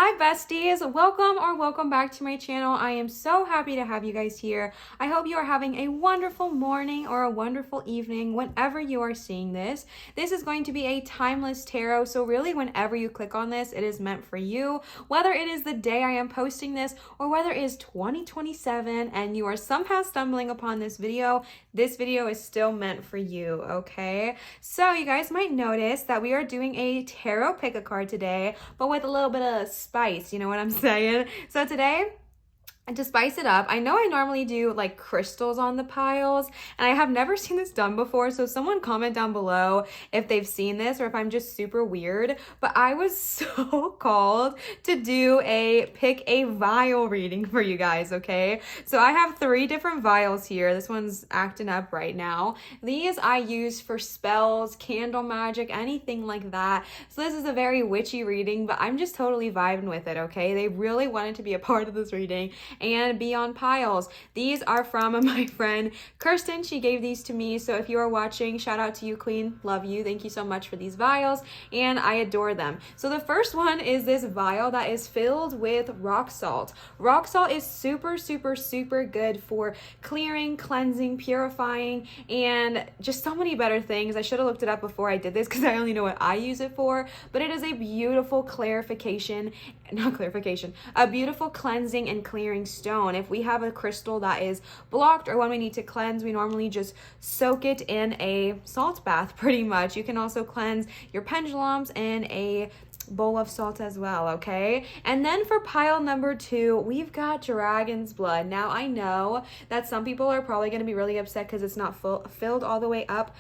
Hi besties, welcome back to my channel. I am so happy to have you guys here. I hope you are having a wonderful morning or a wonderful evening whenever you are seeing this. This is going to be a timeless tarot, so really whenever you click on this, it is meant for you. Whether it is the day I am posting this or whether it is 2027 and you are somehow stumbling upon this video is still meant for you, okay? So you guys might notice that we are doing a tarot pick a card today, but with a little bit of spice, you know what I'm saying? So today, to spice it up, I know I normally do like crystals on the piles, and I have never seen this done before, so someone comment down below if they've seen this or if I'm just super weird, but I was so called to do a pick a vial reading for you guys, okay? So I have 3 different vials here. This one's acting up right now. These I use for spells, candle magic, anything like that. So this is a very witchy reading, but I'm just totally vibing with it, okay? They really wanted to be a part of this reading and be on piles. These are from my friend Kirsten. She gave these to me, so if you are watching, shout out to you, queen. Love you. Thank you so much for these vials, and I adore them. So the first one is this vial that is filled with rock salt. Rock salt is super good for clearing, cleansing, purifying, and just so many better things. I should have looked it up before I did this because I only know what I use it for, but it is a beautiful a beautiful cleansing and clearing stone. If we have a crystal that is blocked or one we need to cleanse, we normally just soak it in a salt bath pretty much. You can also cleanse your pendulums in a bowl of salt as well, okay? And then for pile number 2, we've got dragon's blood. Now I know that some people are probably going to be really upset because it's not filled all the way up,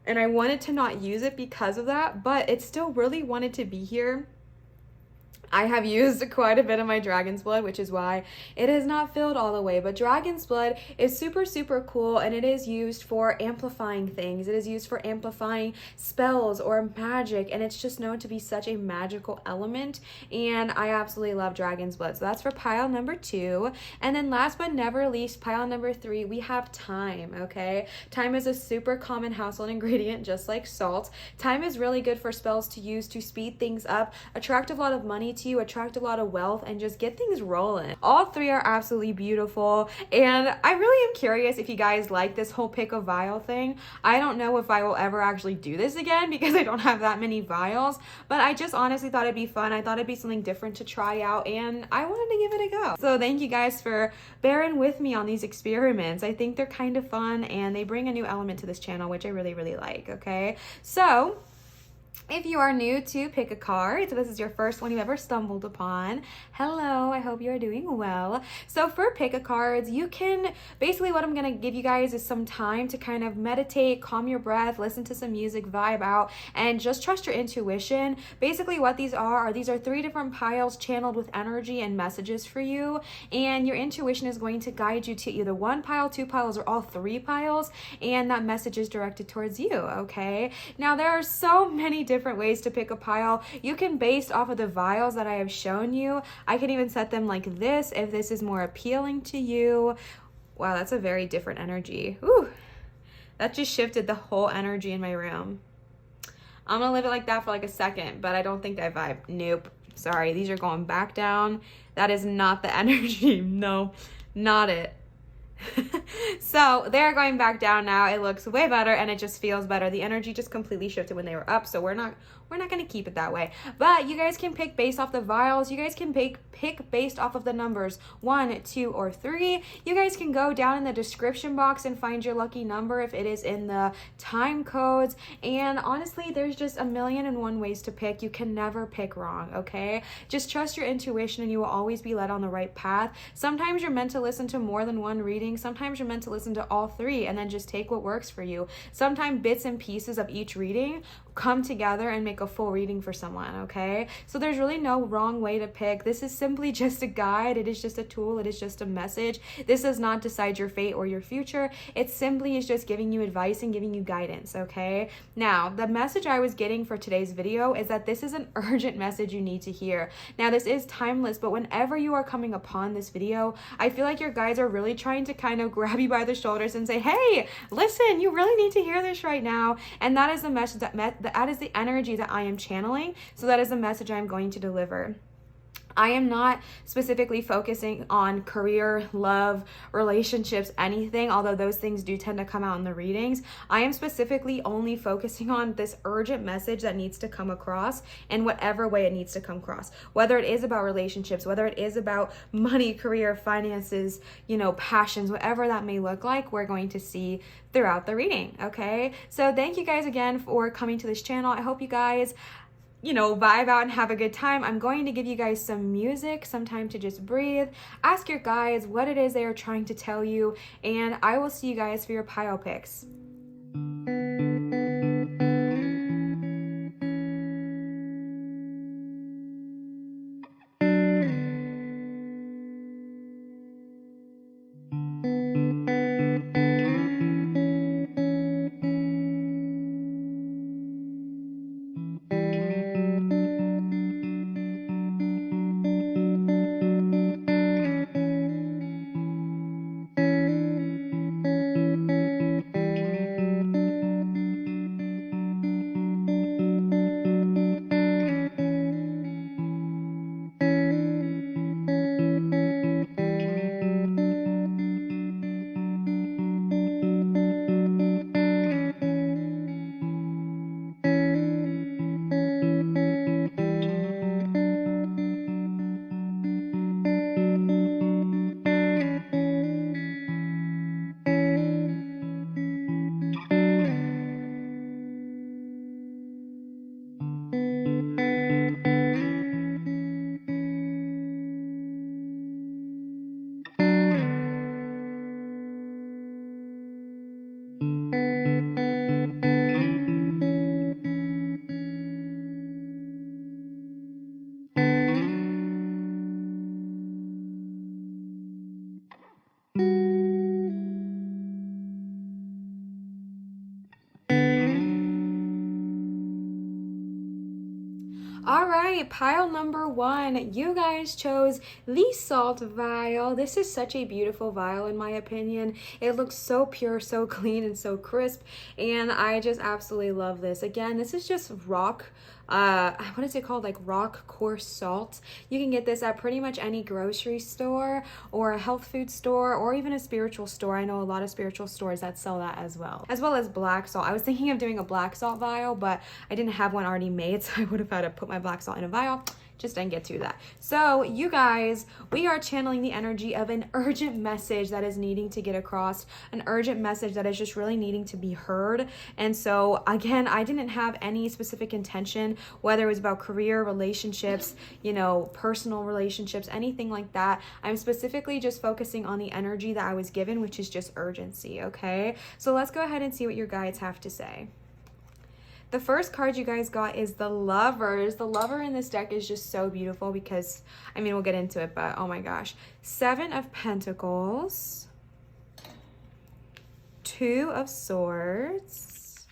and I wanted to not use it because of that, but it still really wanted to be here. I have used quite a bit of my dragon's blood, which is why it is not filled all the way. But dragon's blood is super cool, and it is used for amplifying things. It is used for amplifying spells or magic, and it's just known to be such a magical element, and I absolutely love dragon's blood. So that's for pile number 2. And then last but never least, pile number 3, we have thyme, okay? Thyme is a super common household ingredient, just like salt. Thyme is really good for spells to use to speed things up, attract a lot of money to you, attract a lot of wealth, and just get things rolling. All 3 are absolutely beautiful, and I really am curious if you guys like this whole pick a vial thing. I don't know if I will ever actually do this again because I don't have that many vials, but I just honestly thought it'd be fun. I thought it'd be something different to try out, and I wanted to give it a go. So thank you guys for bearing with me on these experiments. I think they're kind of fun, and they bring a new element to this channel, which I really like, okay? So if you are new to pick a card, so this is your first one you ever stumbled upon, hello, I hope you are doing well. So for pick a cards, you can, basically what I'm going to give you guys is some time to kind of meditate, calm your breath, listen to some music, vibe out, and just trust your intuition. Basically what these are 3 different piles channeled with energy and messages for you, and your intuition is going to guide you to either 1 pile, 2 piles, or all 3 piles, and that message is directed towards you, okay? Now there are so many different ways to pick a pile. You can, based off of the vials that I have shown you, I can even set them like this if this is more appealing to you. Wow, that's a very different energy. Ooh, that just shifted the whole energy in my room. I'm gonna leave it like that for like a second, but I don't think I vibe. Nope, sorry, these are going back down. That is not the energy. No, not it. So they're going back down now. It looks way better, and it just feels better. The energy just completely shifted when they were up, so we're not going to keep it that way. But you guys can pick based off the vials. You guys can pick based off of the numbers 1, 2, or 3. You guys can go down in the description box and find your lucky number if it is in the time codes. And honestly, there's just 1,000,001 ways to pick. You can never pick wrong, okay? Just trust your intuition, and you will always be led on the right path. Sometimes you're meant to listen to more than one reading. Sometimes you're meant to listen to all 3 and then just take what works for you. Sometimes bits and pieces of each reading come together and make a full reading for someone, okay? So there's really no wrong way to pick. This is simply just a guide. It is just a tool. It is just a message. This does not decide your fate or your future. It simply is just giving you advice and giving you guidance, okay? Now, the message I was getting for today's video is that this is an urgent message you need to hear. Now, this is timeless, but whenever you are coming upon this video, I feel like your guides are really trying to kind of grab you by the shoulders and say, hey, listen, you really need to hear this right now. And that is the message that is the energy that I am channeling. So that is the message I'm going to deliver. I am not specifically focusing on career, love, relationships, anything, although those things do tend to come out in the readings. I am specifically only focusing on this urgent message that needs to come across in whatever way it needs to come across. Whether it is about relationships, whether it is about money, career, finances, passions, whatever that may look like, we're going to see throughout the reading, okay? So thank you guys again for coming to this channel. I hope you guys vibe out and have a good time. I'm going to give you guys some music, some time to just breathe, ask your guides what it is they are trying to tell you, and I will see you guys for your pile picks. All right, pile number 1. You guys chose the salt vial. This is such a beautiful vial in my opinion. It looks so pure, so clean, and so crisp, and I just absolutely love this. Again, this is just rock, what is it called? Like rock coarse salt. You can get this at pretty much any grocery store or a health food store or even a spiritual store. I know a lot of spiritual stores that sell that as well as black salt. I was thinking of doing a black salt vial, but I didn't have one already made, so I would have had to put my black salt in a vial. Just didn't get to that. So you guys, we are channeling the energy of an urgent message that is needing to get across, an urgent message that is just really needing to be heard. And so again, I didn't have any specific intention, whether it was about career, relationships, personal relationships, anything like that. I'm specifically just focusing on the energy that I was given, which is just urgency, okay? So let's go ahead and see what your guides have to say. The first card you guys got is the Lovers. The Lover in this deck is just so beautiful because, we'll get into it, but oh my gosh. 7 of Pentacles, 2 of Swords,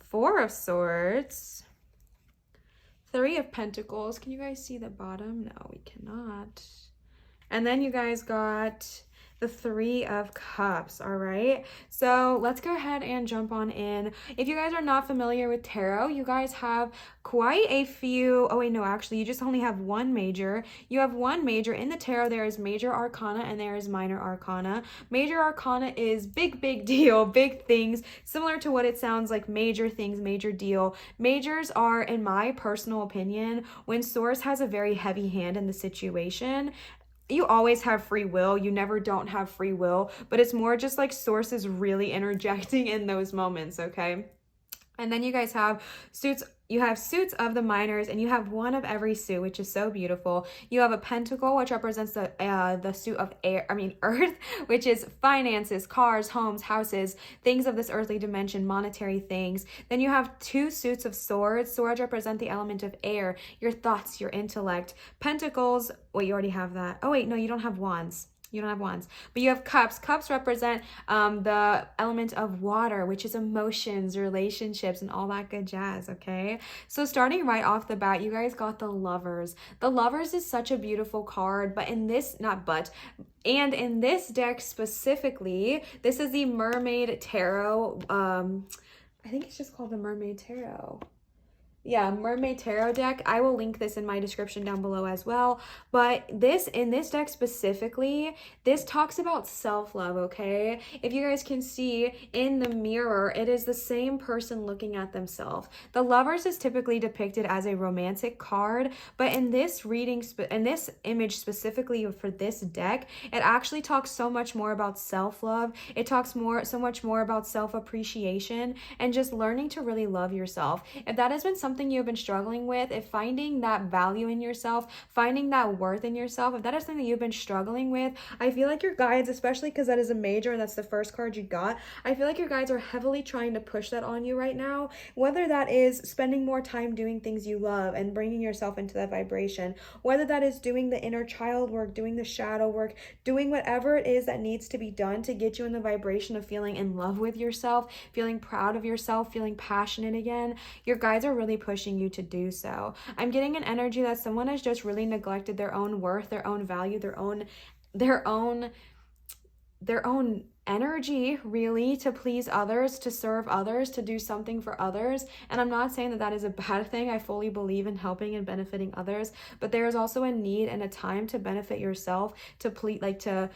4 of Swords, 3 of Pentacles. Can you guys see the bottom? No, we cannot. And then you guys got the 3 of Cups. All right, so let's go ahead and jump on in. If you guys are not familiar with tarot, you guys have quite a few. Oh wait, no, actually you just only have one major. You have one major in the tarot. There is major arcana and there is minor arcana. Major arcana is big deal, big things, similar to what it sounds like. Major things, major deal. Majors are, in my personal opinion, when source has a very heavy hand in the situation. You always have free will. You never don't have free will, but it's more just like source is really interjecting in those moments, okay? And then you guys have suits. You have suits of the minors, and you have one of every suit, which is so beautiful. You have a pentacle, which represents the suit of earth, which is finances, cars, homes, houses, things of this earthly dimension, monetary things. Then you have 2 suits of swords. Swords represent the element of air, your thoughts, your intellect. Pentacles, wait, you already have that. Oh wait, no, you don't have wands. You don't have wands, but you have cups. Cups represent the element of water, which is emotions, relationships, and all that good jazz, okay? So starting right off the bat, you guys got the Lovers. The Lovers is such a beautiful card, but in this, and in this deck specifically, this is the Mermaid Tarot. I think it's just called the Mermaid Tarot. Yeah, Mermaid Tarot deck. I will link this in my description down below as well. But in this deck specifically, this talks about self-love, okay? If you guys can see in the mirror, it is the same person looking at themselves. The Lovers is typically depicted as a romantic card, but in this reading, in this image specifically for this deck, it actually talks so much more about self-love. It talks so much more about self-appreciation and just learning to really love yourself. If that has been something you've been struggling with, if finding that value in yourself, finding that worth in yourself, if that is something that you've been struggling with, I feel like your guides, especially because that is a major and that's the first card you got, I feel like your guides are heavily trying to push that on you right now, whether that is spending more time doing things you love and bringing yourself into that vibration, whether that is doing the inner child work, doing the shadow work, doing whatever it is that needs to be done to get you in the vibration of feeling in love with yourself, feeling proud of yourself, feeling passionate again. Your guides are really pushing you to do so. I'm getting an energy that someone has just really neglected their own worth, their own value, their own energy, really, to please others, to serve others, to do something for others. And I'm not saying that that is a bad thing. I fully believe in helping and benefiting others, but there is also a need and a time to benefit yourself, to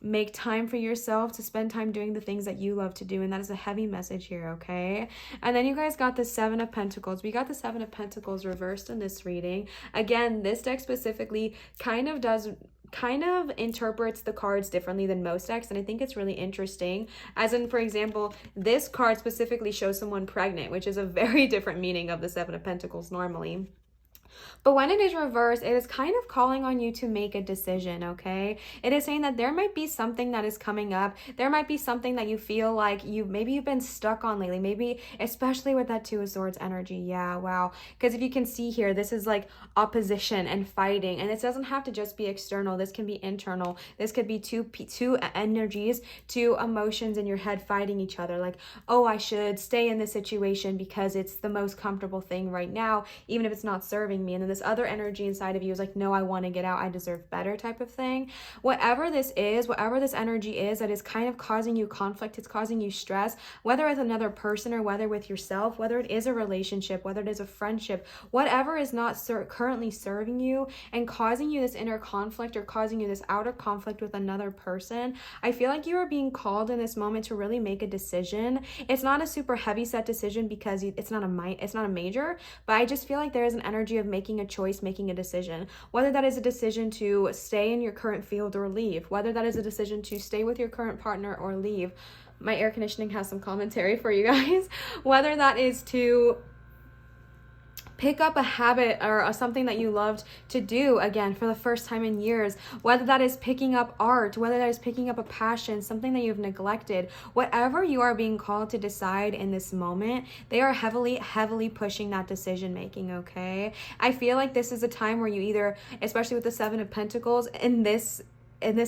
make time for yourself, to spend time doing the things that you love to do. And that is a heavy message here, okay? And then you guys got the Seven of Pentacles. We got the Seven of Pentacles reversed in this reading. Again, this deck specifically kind of interprets the cards differently than most decks, and I think it's really interesting. As in, for example, this card specifically shows someone pregnant, which is a very different meaning of the Seven of Pentacles normally. But when it is reversed, it is kind of calling on you to make a decision, okay? It is saying that there might be something that is coming up. There might be something that you feel like maybe you've been stuck on lately. Maybe, especially with that Two of Swords energy. Yeah, wow. Because if you can see here, this is like opposition and fighting. And it doesn't have to just be external. This can be internal. This could be two energies, two emotions in your head fighting each other. Like, oh, I should stay in this situation because it's the most comfortable thing right now, even if it's not serving me. And then this other energy inside of you is like, no, I want to get out, I deserve better type of thing. Whatever this is, whatever this energy is that is kind of causing you conflict, it's causing you stress, whether with another person or whether with yourself, whether it is a relationship, whether it is a friendship, whatever is not currently serving you and causing you this inner conflict or causing you this outer conflict with another person, I feel like you are being called in this moment to really make a decision. It's not a super heavy set decision because it's not a major, but I just feel like there is an energy of making a choice, making a decision, whether that is a decision to stay in your current field or leave, whether that is a decision to stay with your current partner or leave. My air conditioning has some commentary for you guys. Whether that is to pick up a habit or something that you loved to do again for the first time in years, whether that is picking up art, whether that is picking up a passion, something that you've neglected, whatever you are being called to decide in this moment, they are heavily pushing that decision making, okay? I feel like this is a time where you either, especially with the Seven of Pentacles in this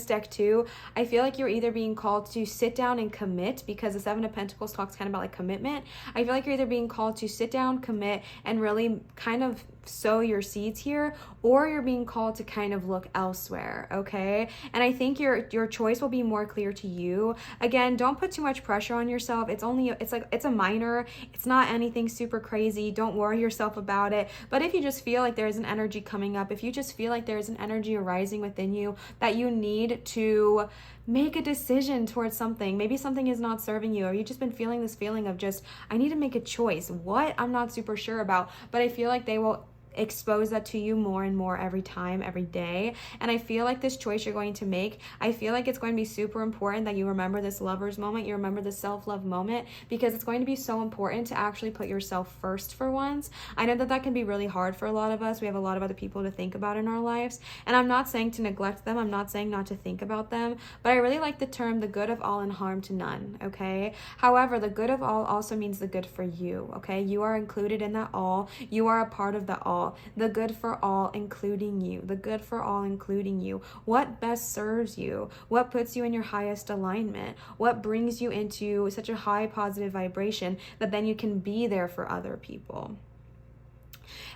deck too, I feel like you're either being called to sit down and commit, because the Seven of Pentacles talks kind of about like commitment. I feel like you're either being called to sit down, commit, and really kind of sow your seeds here, or you're being called to kind of look elsewhere, okay? And I think your choice will be more clear to you. Again, don't put too much pressure on yourself. It's a minor, it's not anything super crazy. Don't worry yourself about it. But if you just feel like there's an energy coming up, if you just feel like there's an energy arising within you that you need to make a decision towards something, maybe something is not serving you, or you've just been feeling this feeling of just, I need to make a choice. What? I'm not super sure about, but I feel like they will expose that to you more and more every time, every day. And I feel like this choice you're going to make, I feel like it's going to be super important that you remember this lover's moment, you remember the self-love moment, because it's going to be so important to actually put yourself first for once. I know that that can be really hard for a lot of us. We have a lot of other people to think about in our lives, and I'm not saying to neglect them, I'm not saying not to think about them, but I really like the term the good of all and harm to none, okay? However, the good of all also means the good for you, okay? You are included in that all. You are a part of the all. The good for all, including you. The good for all, including you. What best serves you? What puts you in your highest alignment? What brings you into such a high positive vibration that then you can be there for other people?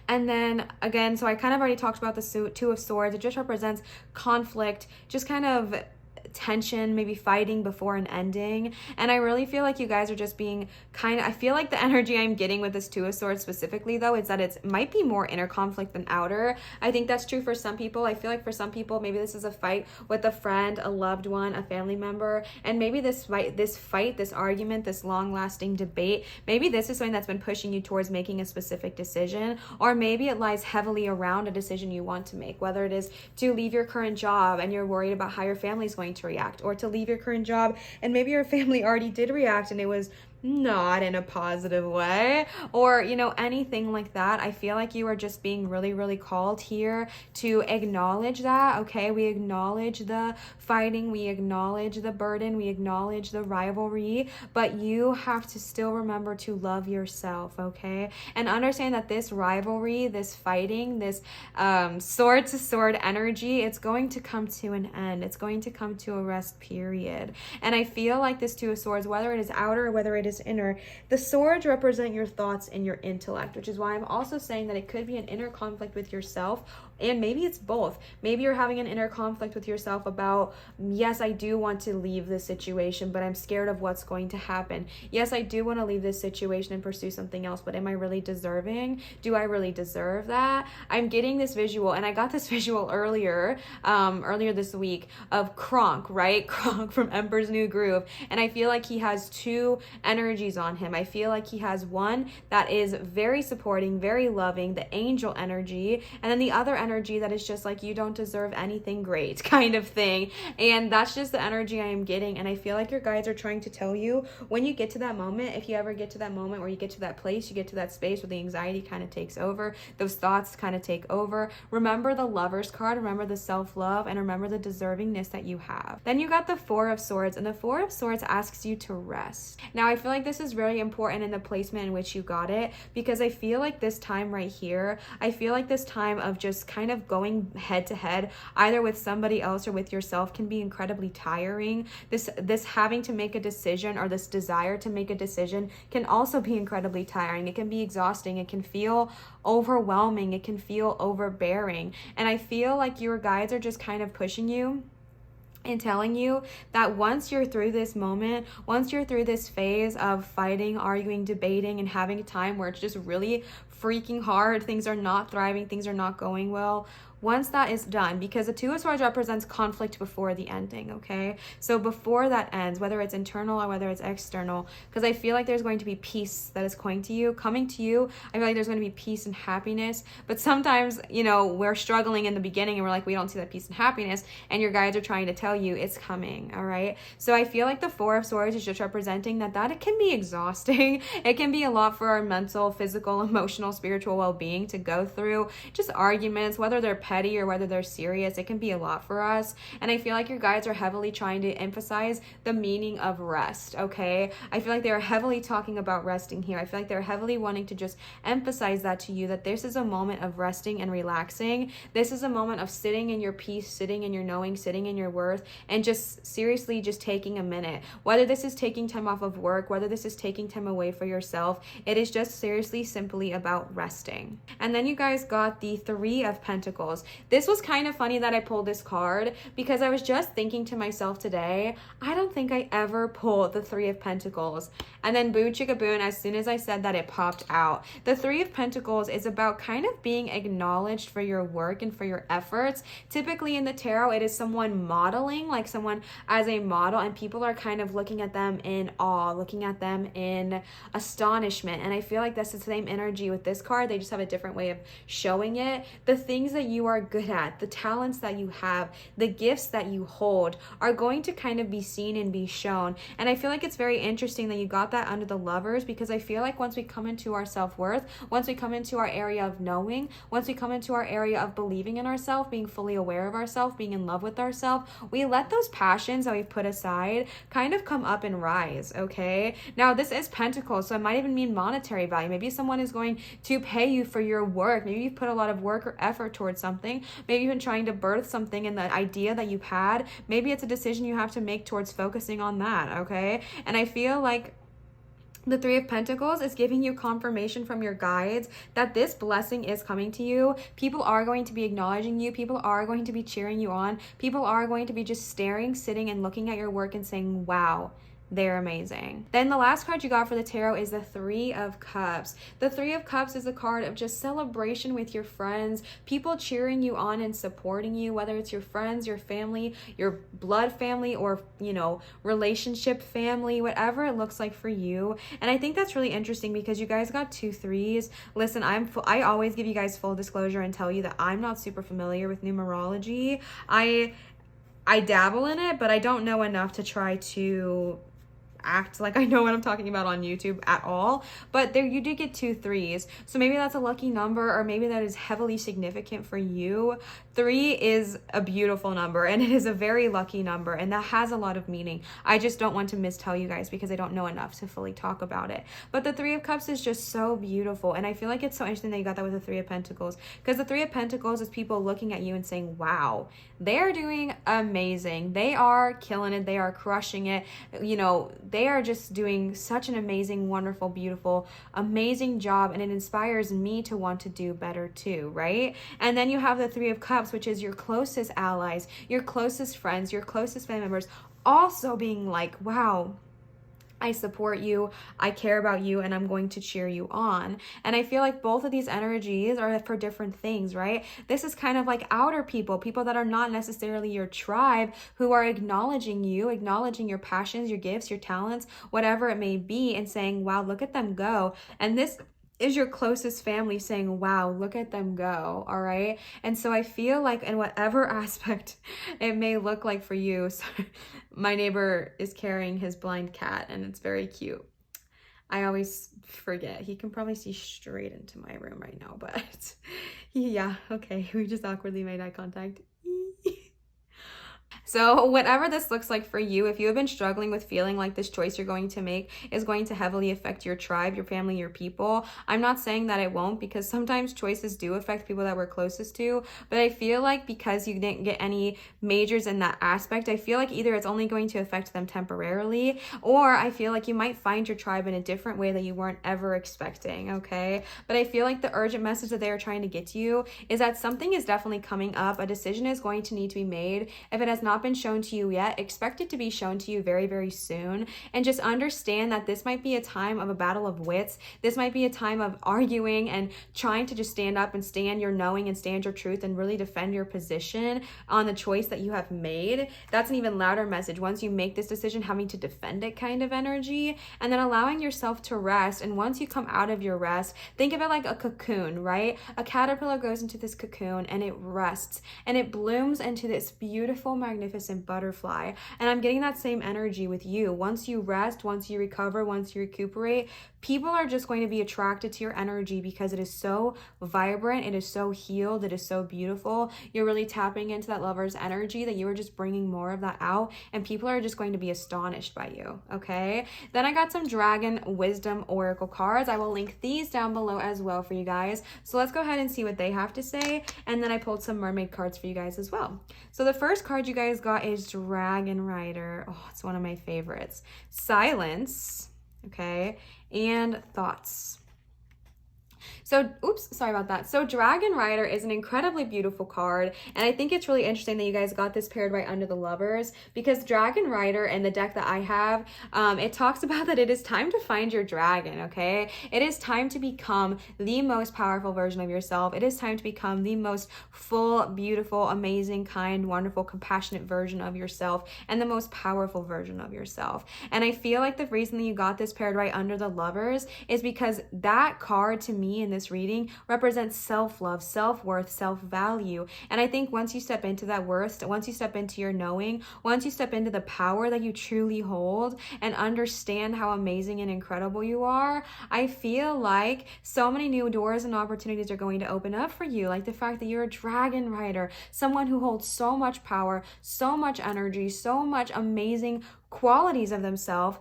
And then again, so I kind of already talked about the Two of Swords. It just represents conflict, just kind of tension, maybe fighting before an ending. And I really feel like you guys are just being I feel like the energy I'm getting with this Two of Swords specifically though is that it might be more inner conflict than outer. I think that's true for some people. I feel like for some people, maybe this is a fight with a friend, a loved one, a family member, and maybe this fight, this argument, this long-lasting debate, maybe this is something that's been pushing you towards making a specific decision, or maybe it lies heavily around a decision you want to make, whether it is to leave your current job and you're worried about how your family is going to react, or to leave your current job and maybe your family already did react and it was not in a positive way, or anything like that. I feel like you are just being really, really called here to acknowledge that. Okay, we acknowledge the fighting, we acknowledge the burden, we acknowledge the rivalry, but you have to still remember to love yourself, okay, and understand that this rivalry, this fighting, this sword to sword energy, it's going to come to an end. It's going to come to a rest period. And I feel like this Two of Swords, whether it is outer or whether it is inner, the swords represent your thoughts and your intellect, which is why I'm also saying that it could be an inner conflict with yourself, and maybe it's both. Maybe you're having an inner conflict with yourself about, yes, I do want to leave this situation, but I'm scared of what's going to happen. Yes, I do want to leave this situation and pursue something else, but am I really deserving? Do I really deserve that? I'm getting this visual, and I got this visual earlier this week of Kronk, right? Kronk from Emperor's New Groove, and I feel like he has two energies on him. I feel like he has one that is very supporting, very loving, the angel energy, and then the other energy that is just like, you don't deserve anything great kind of thing. And that's just the energy I am getting. And I feel like your guides are trying to tell you, when you get to that moment, if you ever get to that moment where you get to that place, you get to that space where the anxiety kind of takes over, those thoughts kind of take over, remember the Lover's card, remember the self-love, and remember the deservingness that you have. Then you got the Four of Swords, and the Four of Swords asks you to rest. Now I feel like this is really important in the placement in which you got it, because I feel like this time right here, I feel like this time of just kind of going head to head, either with somebody else or with yourself, can be incredibly tiring. This having to make a decision, or this desire to make a decision, can also be incredibly tiring. It can be exhausting. It can feel overwhelming. It can feel overbearing. And I feel like your guides are just kind of pushing you and telling you that once you're through this moment, once you're through this phase of fighting, arguing, debating, and having a time where it's just really freaking hard, things are not thriving, things are not going well, once that is done, because the Two of Swords represents conflict before the ending, okay? So before that ends, whether it's internal or whether it's external, because I feel like there's going to be peace that is coming to you. I feel like there's going to be peace and happiness, but sometimes, we're struggling in the beginning and we're like, we don't see that peace and happiness, and your guides are trying to tell you it's coming, all right? So I feel like the Four of Swords is just representing that it can be exhausting. It can be a lot for our mental, physical, emotional, spiritual well-being to go through. Just arguments, whether they're petty or whether they're serious, it can be a lot for us. And I feel like your guides are heavily trying to emphasize the meaning of rest, okay? I feel like they're heavily talking about resting here. I feel like they're heavily wanting to just emphasize that to you, that this is a moment of resting and relaxing. This is a moment of sitting in your peace, sitting in your knowing, sitting in your worth, and just seriously just taking a minute. Whether this is taking time off of work, whether this is taking time away for yourself, it is just seriously simply about resting. And then you guys got the Three of Pentacles. This was kind of funny that I pulled this card, because I was just thinking to myself today, I don't think I ever pulled the Three of Pentacles. And then boo chicka boon, as soon as I said that, it popped out. The Three of Pentacles is about kind of being acknowledged for your work and for your efforts. Typically in the tarot, it is someone modeling, like someone as a model, and people are kind of looking at them in awe, looking at them in astonishment. And I feel like that's the same energy with this card. They just have a different way of showing it. The things that you are good at, the talents that you have, the gifts that you hold are going to kind of be seen and be shown. And I feel like it's very interesting that you got that under the Lovers, because I feel like once we come into our self-worth, once we come into our area of knowing, once we come into our area of believing in ourselves, being fully aware of ourselves, being in love with ourselves, we let those passions that we've put aside kind of come up and rise, okay? Now this is Pentacles, so it might even mean monetary value. Maybe someone is going to pay you for your work. Maybe you've put a lot of work or effort towards something. Maybe you've been trying to birth something, and the idea that you've had, maybe it's a decision you have to make towards focusing on that, okay? And I feel like The Three of Pentacles is giving you confirmation from your guides that this blessing is coming to you. People are going to be acknowledging you. People are going to be cheering you on. People are going to be just staring, sitting, and looking at your work and saying, wow, they're amazing. Then the last card you got for the tarot is the Three of Cups. The Three of Cups is a card of just celebration with your friends, people cheering you on and supporting you, whether it's your friends, your family, your blood family, or, you know, relationship family, whatever it looks like for you. And I think that's really interesting because you guys got 2 3s. Listen, I always give you guys full disclosure and tell you that I'm not super familiar with numerology. I dabble in it, but I don't know enough to try to act like I know what I'm talking about on YouTube at all. But there, you do get 2 3s, so maybe that's a lucky number, or maybe that is heavily significant for you. 3 is a beautiful number, and it is a very lucky number, and that has a lot of meaning. I just don't want to mistell you guys because I don't know enough to fully talk about it. But the Three of Cups is just so beautiful, and I feel like it's so interesting that you got that with the Three of Pentacles, because the Three of Pentacles is people looking at you and saying, wow, they're doing amazing. They are killing it. They are crushing it. You know, they are just doing such an amazing, wonderful, beautiful, amazing job, and it inspires me to want to do better too, right? And then you have the Three of Cups, which is your closest allies, your closest friends, your closest family members, also being like, wow, I support you, I care about you, and I'm going to cheer you on. And I feel like both of these energies are for different things, right? This is kind of like outer people that are not necessarily your tribe, who are acknowledging you, acknowledging your passions, your gifts, your talents, whatever it may be, and saying, wow, look at them go. And this is your closest family saying, wow, look at them go, all right? And so I feel like in whatever aspect it may look like for you, so my neighbor is carrying his blind cat, and it's very cute. I always forget. He can probably see straight into my room right now, but yeah, okay, we just awkwardly made eye contact. So whatever this looks like for you, if you have been struggling with feeling like this choice you're going to make is going to heavily affect your tribe, your family, your people, I'm not saying that it won't, because sometimes choices do affect people that we're closest to, but I feel like because you didn't get any majors in that aspect, I feel like either it's only going to affect them temporarily, or I feel like you might find your tribe in a different way that you weren't ever expecting, okay? But I feel like the urgent message that they are trying to get to you is that something is definitely coming up. A decision is going to need to be made. If it has not been shown to you yet, expect it to be shown to you very, very soon. And just understand that this might be a time of a battle of wits. This might be a time of arguing and trying to just stand up and stand your knowing and stand your truth and really defend your position on the choice that you have made. That's an even louder message. Once you make this decision, having to defend it kind of energy, and then allowing yourself to rest. And once you come out of your rest, think of it like a cocoon, right? A caterpillar goes into this cocoon and it rests and it blooms into this beautiful, magnificent butterfly. And I'm getting that same energy with you. Once you rest, once you recover, once you recuperate, people are just going to be attracted to your energy because it is so vibrant, it is so healed, it is so beautiful. You're really tapping into that lover's energy, that you are just bringing more of that out, and people are just going to be astonished by you, okay? Then I got some Dragon Wisdom Oracle cards. I will link these down below as well for you guys. So let's go ahead and see what they have to say, and then I pulled some mermaid cards for you guys as well. So the first card you guys got is Dragon Rider. Oh, it's one of my favorites. Silence, okay, and thoughts. So, oops, sorry about that. So Dragon Rider is an incredibly beautiful card, and I think it's really interesting that you guys got this paired right under the Lovers, because Dragon Rider in the deck that I have, it talks about that it is time to find your dragon, okay? It is time to become the most powerful version of yourself. It is time to become the most full, beautiful, amazing, kind, wonderful, compassionate version of yourself, and the most powerful version of yourself. And I feel like the reason that you got this paired right under the Lovers is because that card to me in this reading represents self-love, self-worth, self-value. And I think once you step into that worth, once you step into your knowing, once you step into the power that you truly hold and understand how amazing and incredible you are, I feel like so many new doors and opportunities are going to open up for you. Like the fact that you're a Dragon Rider, someone who holds so much power, so much energy, so much amazing qualities of themselves,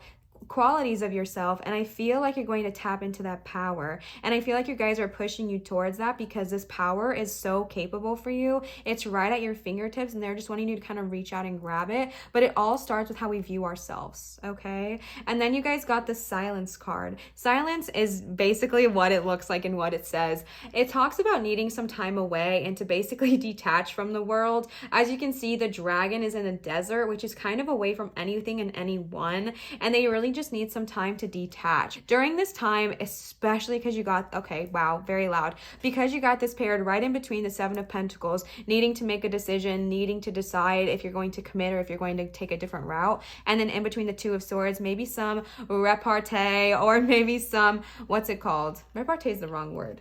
qualities of yourself, and I feel like you're going to tap into that power. And I feel like you guys are pushing you towards that because this power is so capable for you. It's right at your fingertips, and they're just wanting you to kind of reach out and grab it. But it all starts with how we view ourselves, okay? And then you guys got the silence card. Silence is basically what it looks like and what it says. It talks about needing some time away and to basically detach from the world. As you can see, the dragon is in a desert, which is kind of away from anything and anyone, and they really just need some time to detach. During this time, especially because you got, okay, wow, very loud, because you got this paired right in between the Seven of Pentacles, needing to make a decision, needing to decide if you're going to commit or if you're going to take a different route, and then in between the Two of Swords, maybe some repartee, or maybe some, what's it called? Repartee is the wrong word.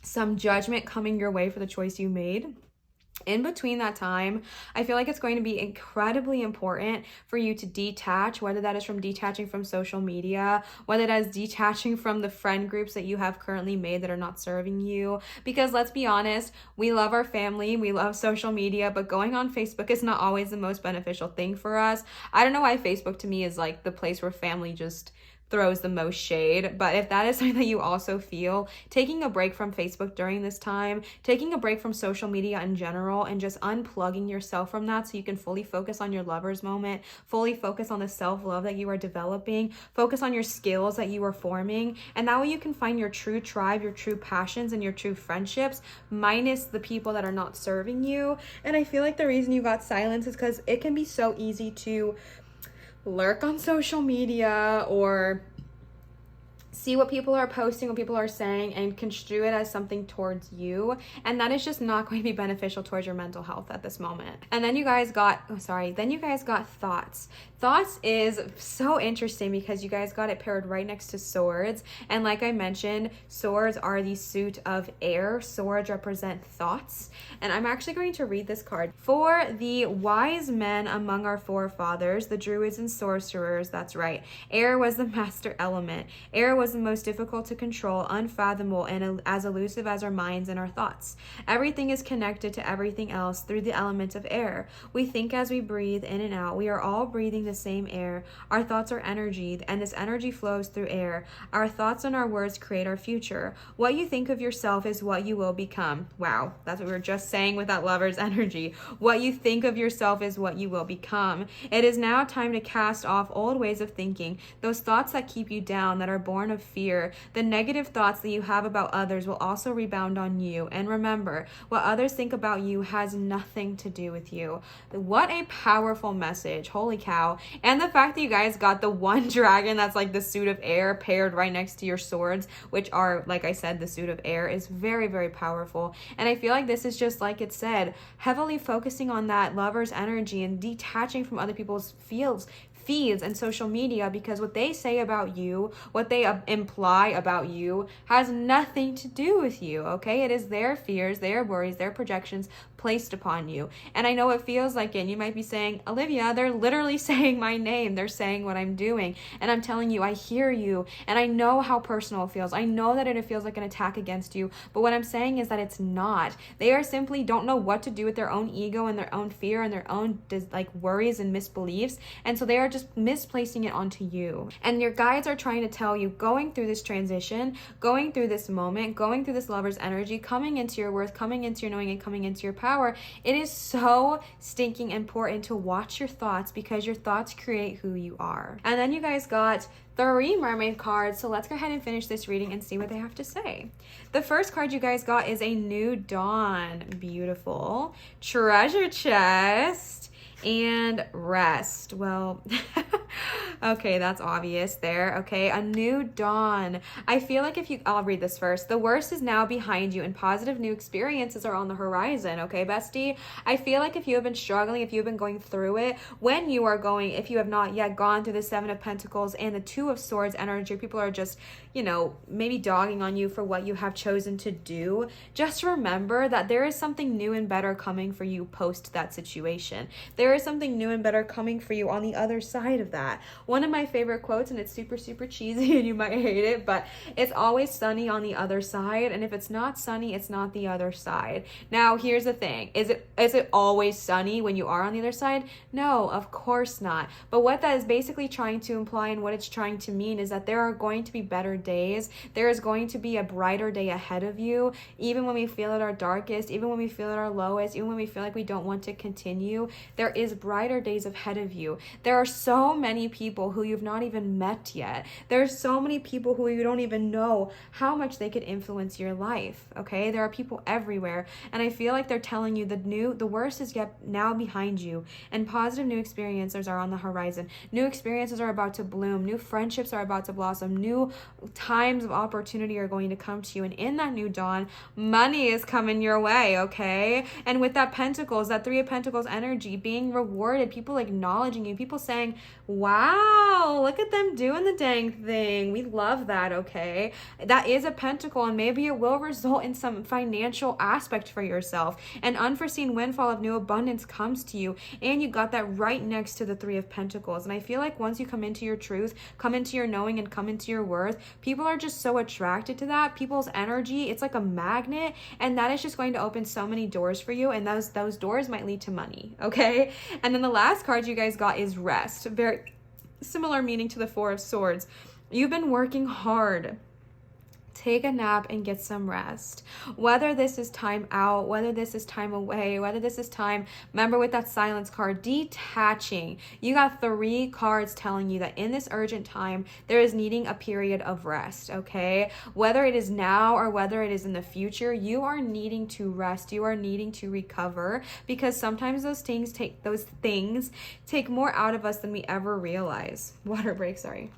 Some judgment coming your way for the choice you made. In between that time, I feel like it's going to be incredibly important for you to detach, whether that is from detaching from social media, whether that is detaching from the friend groups that you have currently made that are not serving you. Because let's be honest, we love our family, we love social media, but going on Facebook is not always the most beneficial thing for us. I don't know why Facebook to me is like the place where family just throws the most shade, but if that is something that you also feel, taking a break from Facebook during this time, taking a break from social media in general, and just unplugging yourself from that so you can fully focus on your lover's moment, fully focus on the self-love that you are developing, focus on your skills that you are forming, and that way you can find your true tribe, your true passions, and your true friendships, minus the people that are not serving you. And I feel like the reason you got silence is because it can be so easy to lurk on social media or see what people are posting, what people are saying, and construe it as something towards you. And that is just not going to be beneficial towards your mental health at this moment. And then you guys got, then you guys got thoughts. Thoughts is so interesting because you guys got it paired right next to swords. And like I mentioned, swords are the suit of air. Swords represent thoughts. And I'm actually going to read this card. For the wise men among our forefathers, the druids and sorcerers, that's right, air was the master element. Air was the most difficult to control, unfathomable, and as elusive as our minds and our thoughts. Everything is connected to everything else through the element of air. We think as we breathe in and out. We are all breathing the same air. Our thoughts are energy, and this energy flows through air. Our thoughts and our words create our future. What you think of yourself is what you will become. Wow, that's what we were just saying with that lover's energy. What you think of yourself is what you will become. It is now time to cast off old ways of thinking, those thoughts that keep you down, that are born of fear. The negative thoughts that you have about others will also rebound on you. And remember, what others think about you has nothing to do with you. What a powerful message. Holy cow. And the fact that you guys got the one dragon that's like the suit of air paired right next to your swords, which are, like I said, the suit of air, is very, very powerful. And I feel like this is just, like it said, heavily focusing on that lover's energy and detaching from other people's feeds and social media, because what they say about you, what they imply about you, has nothing to do with you, okay? It is their fears, their worries, their projections placed upon you. And I know it feels like it. And you might be saying, Olivia, they're literally saying my name. They're saying what I'm doing. And I'm telling you, I hear you. And I know how personal it feels. I know that it feels like an attack against you. But what I'm saying is that it's not. They are simply don't know what to do with their own ego and their own fear and their own worries and misbeliefs. And so they are just misplacing it onto you. And your guides are trying to tell you, going through this transition, going through this moment, going through this lover's energy, coming into your worth, coming into your knowing, and coming into your power, it is so stinking important to watch your thoughts, because your thoughts create who you are. And then you guys got 3 mermaid cards, so let's go ahead and finish this reading and see what they have to say. The first card you guys got is a new dawn. Beautiful. Treasure chest and rest. Well, okay, that's obvious there. Okay, a new dawn. I feel like I'll read this first. The worst is now behind you and positive new experiences are on the horizon. Okay, bestie? I feel like if you have been struggling, if you've been going through it, if you have not yet gone through the 7 of Pentacles and the 2 of Swords energy, people are just, maybe dogging on you for what you have chosen to do. Just remember that there is something new and better coming for you post that situation. There is something new and better coming for you on the other side of that. one of my favorite quotes, and it's super, super cheesy and you might hate it, but it's always sunny on the other side. And if it's not sunny, it's not the other side. Now, here's the thing. Is it always sunny when you are on the other side? No, of course not. But what that is basically trying to imply and what it's trying to mean is that there are going to be better days. There is going to be a brighter day ahead of you. Even when we feel at our darkest, even when we feel at our lowest, even when we feel like we don't want to continue, there is brighter days ahead of you. There are so many people who you've not even met yet. There's so many people who you don't even know how much they could influence your life, okay? There are people everywhere, and I feel like they're telling you the worst is yet now behind you, and positive new experiences are on the horizon. New experiences are about to bloom. New friendships are about to blossom. New times of opportunity are going to come to you, and in that new dawn, money is coming your way, okay? And with that Pentacles, that Three of Pentacles energy, being rewarded, people acknowledging you, people saying, wow, look at them doing the dang thing. We love that, okay? That is a Pentacle, and maybe it will result in some financial aspect for yourself. An unforeseen windfall of new abundance comes to you, and you got that right next to the Three of Pentacles. And I feel like once you come into your truth, come into your knowing, and come into your worth, people are just so attracted to that. People's energy, it's like a magnet, and that is just going to open so many doors for you, and those doors might lead to money, okay? And then the last card you guys got is rest. Very similar meaning to the Four of Swords. You've been working hard. Take a nap and get some rest. Whether this is time out, whether this is time away, whether this is time, remember with that silence card, detaching. You got 3 cards telling you that in this urgent time, there is needing a period of rest, okay? Whether it is now or whether it is in the future, you are needing to rest. You are needing to recover, because sometimes those things take more out of us than we ever realize. Water break, sorry.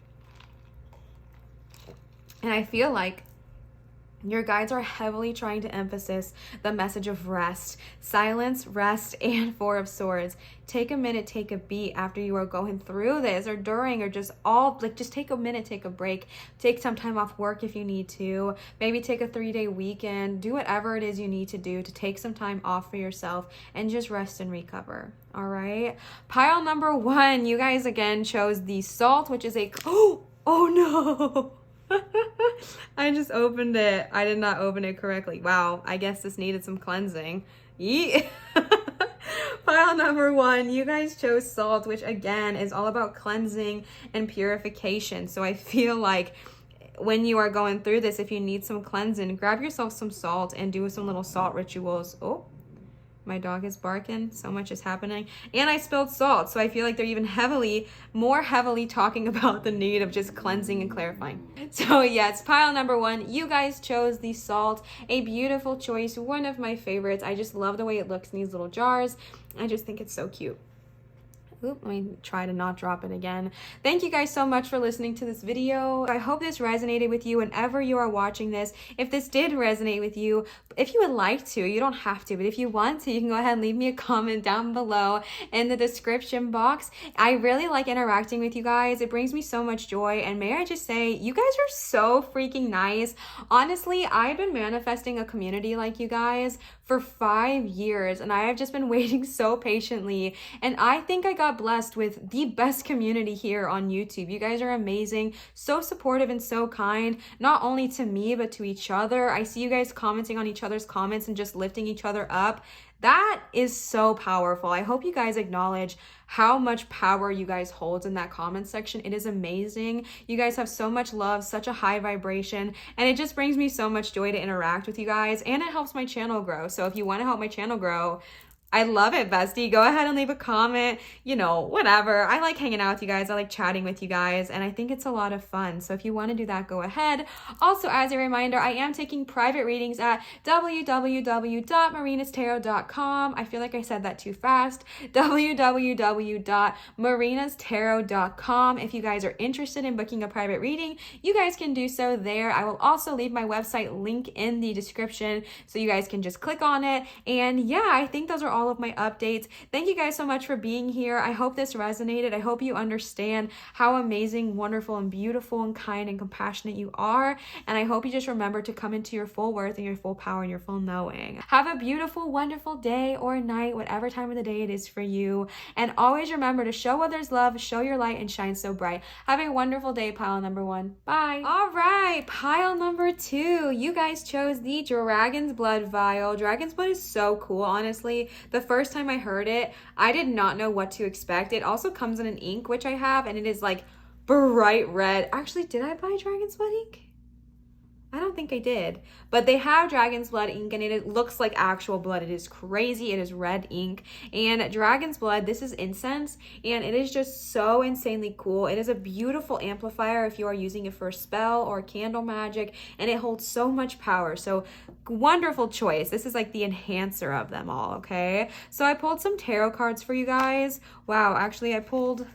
And I feel like your guides are heavily trying to emphasize the message of rest, silence, rest, and Four of Swords. Take a minute, take a beat after you are going through this, or during, or just take a minute, take a break, take some time off work if you need to, maybe take a 3-day weekend, do whatever it is you need to do to take some time off for yourself and just rest and recover. All right. Pile number 1, you guys again chose the Salt, which is oh no. I just opened it. I did not open it correctly. Wow, I guess this needed some cleansing. Yeet. Pile number 1, you guys chose Salt, which again is all about cleansing and purification. So I feel like when you are going through this, if you need some cleansing, grab yourself some salt and do some little salt rituals. Oh, my dog is barking. So much is happening. And I spilled salt. So I feel like they're even more heavily talking about the need of just cleansing and clarifying. So yes, pile number 1, you guys chose the Salt. A beautiful choice. One of my favorites. I just love the way it looks in these little jars. I just think it's so cute. Oop, let me try to not drop it again. Thank you guys so much for listening to this video. I hope this resonated with you whenever you are watching this. If this did resonate with you, if you would like to, you don't have to, but if you want to, you can go ahead and leave me a comment down below in the description box. I really like interacting with you guys. It brings me so much joy, and may I just say, you guys are so freaking nice. Honestly, I've been manifesting a community like you guys for 5 years, and I have just been waiting so patiently, and I think I got blessed with the best community here on YouTube. You guys are amazing, so supportive and so kind, not only to me but to each other. I see you guys commenting on each other's comments and just lifting each other up. That is so powerful. I hope you guys acknowledge how much power you guys hold in that comment section. It is amazing. You guys have so much love, such a high vibration, and it just brings me so much joy to interact with you guys, and it helps my channel grow. So if you want to help my channel grow, I love it, bestie. Go ahead and leave a comment, whatever. I like hanging out with you guys. I like chatting with you guys, and I think it's a lot of fun. So if you want to do that, go ahead. Also, as a reminder, I am taking private readings at www.marinastarot.com. I feel like I said that too fast. www.marinastarot.com. If you guys are interested in booking a private reading, you guys can do so there. I will also leave my website link in the description so you guys can just click on it. And yeah, I think those are all all of my updates. Thank you guys so much for being here. I hope this resonated. I hope you understand how amazing, wonderful, and beautiful and kind and compassionate you are. And I hope you just remember to come into your full worth and your full power and your full knowing. Have a beautiful, wonderful day or night, whatever time of the day it is for you. And always remember to show others love, show your light, and shine so bright. Have a wonderful day, pile number 1. Bye. All right, pile number 2. You guys chose the Dragon's Blood vial. Dragon's Blood is so cool, honestly. The first time I heard it, I did not know what to expect. It also comes in an ink, which I have, and it is like bright red. Actually, did I buy Dragon's Blood ink? I don't think I did, but they have Dragon's Blood ink and it looks like actual blood. It is crazy. It is red ink. And Dragon's Blood, this is incense, and it is just so insanely cool. It is a beautiful amplifier if you are using it for a spell or candle magic, and it holds so much power. So wonderful choice. This is like the enhancer of them all, okay? So I pulled some tarot cards for you guys. Wow, actually I pulled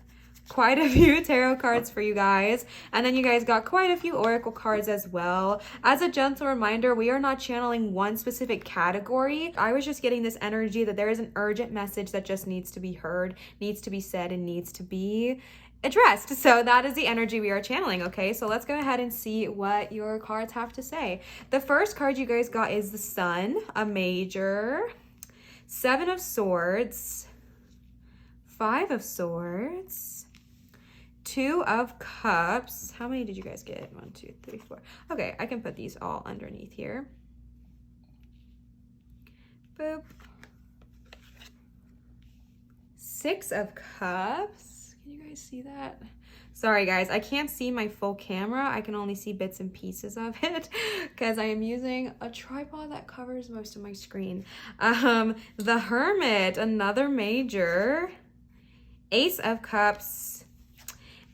quite a few tarot cards for you guys, and then you guys got quite a few oracle cards as well. As a gentle reminder, we are not channeling one specific category. I was just getting this energy that there is an urgent message that just needs to be heard, needs to be said, and needs to be addressed. So that is the energy we are channeling, okay? So let's go ahead and see what your cards have to say. The first card you guys got is the Sun, a major, 7 of Swords, 5 of Swords, 2 of Cups. How many did you guys get? 1, 2, 3, 4. Okay, I can put these all underneath here. Boop. 6 of Cups. Can you guys see that? Sorry guys, I can't see my full camera. I can only see bits and pieces of it because I am using a tripod that covers most of my screen. The Hermit, another major, Ace of Cups,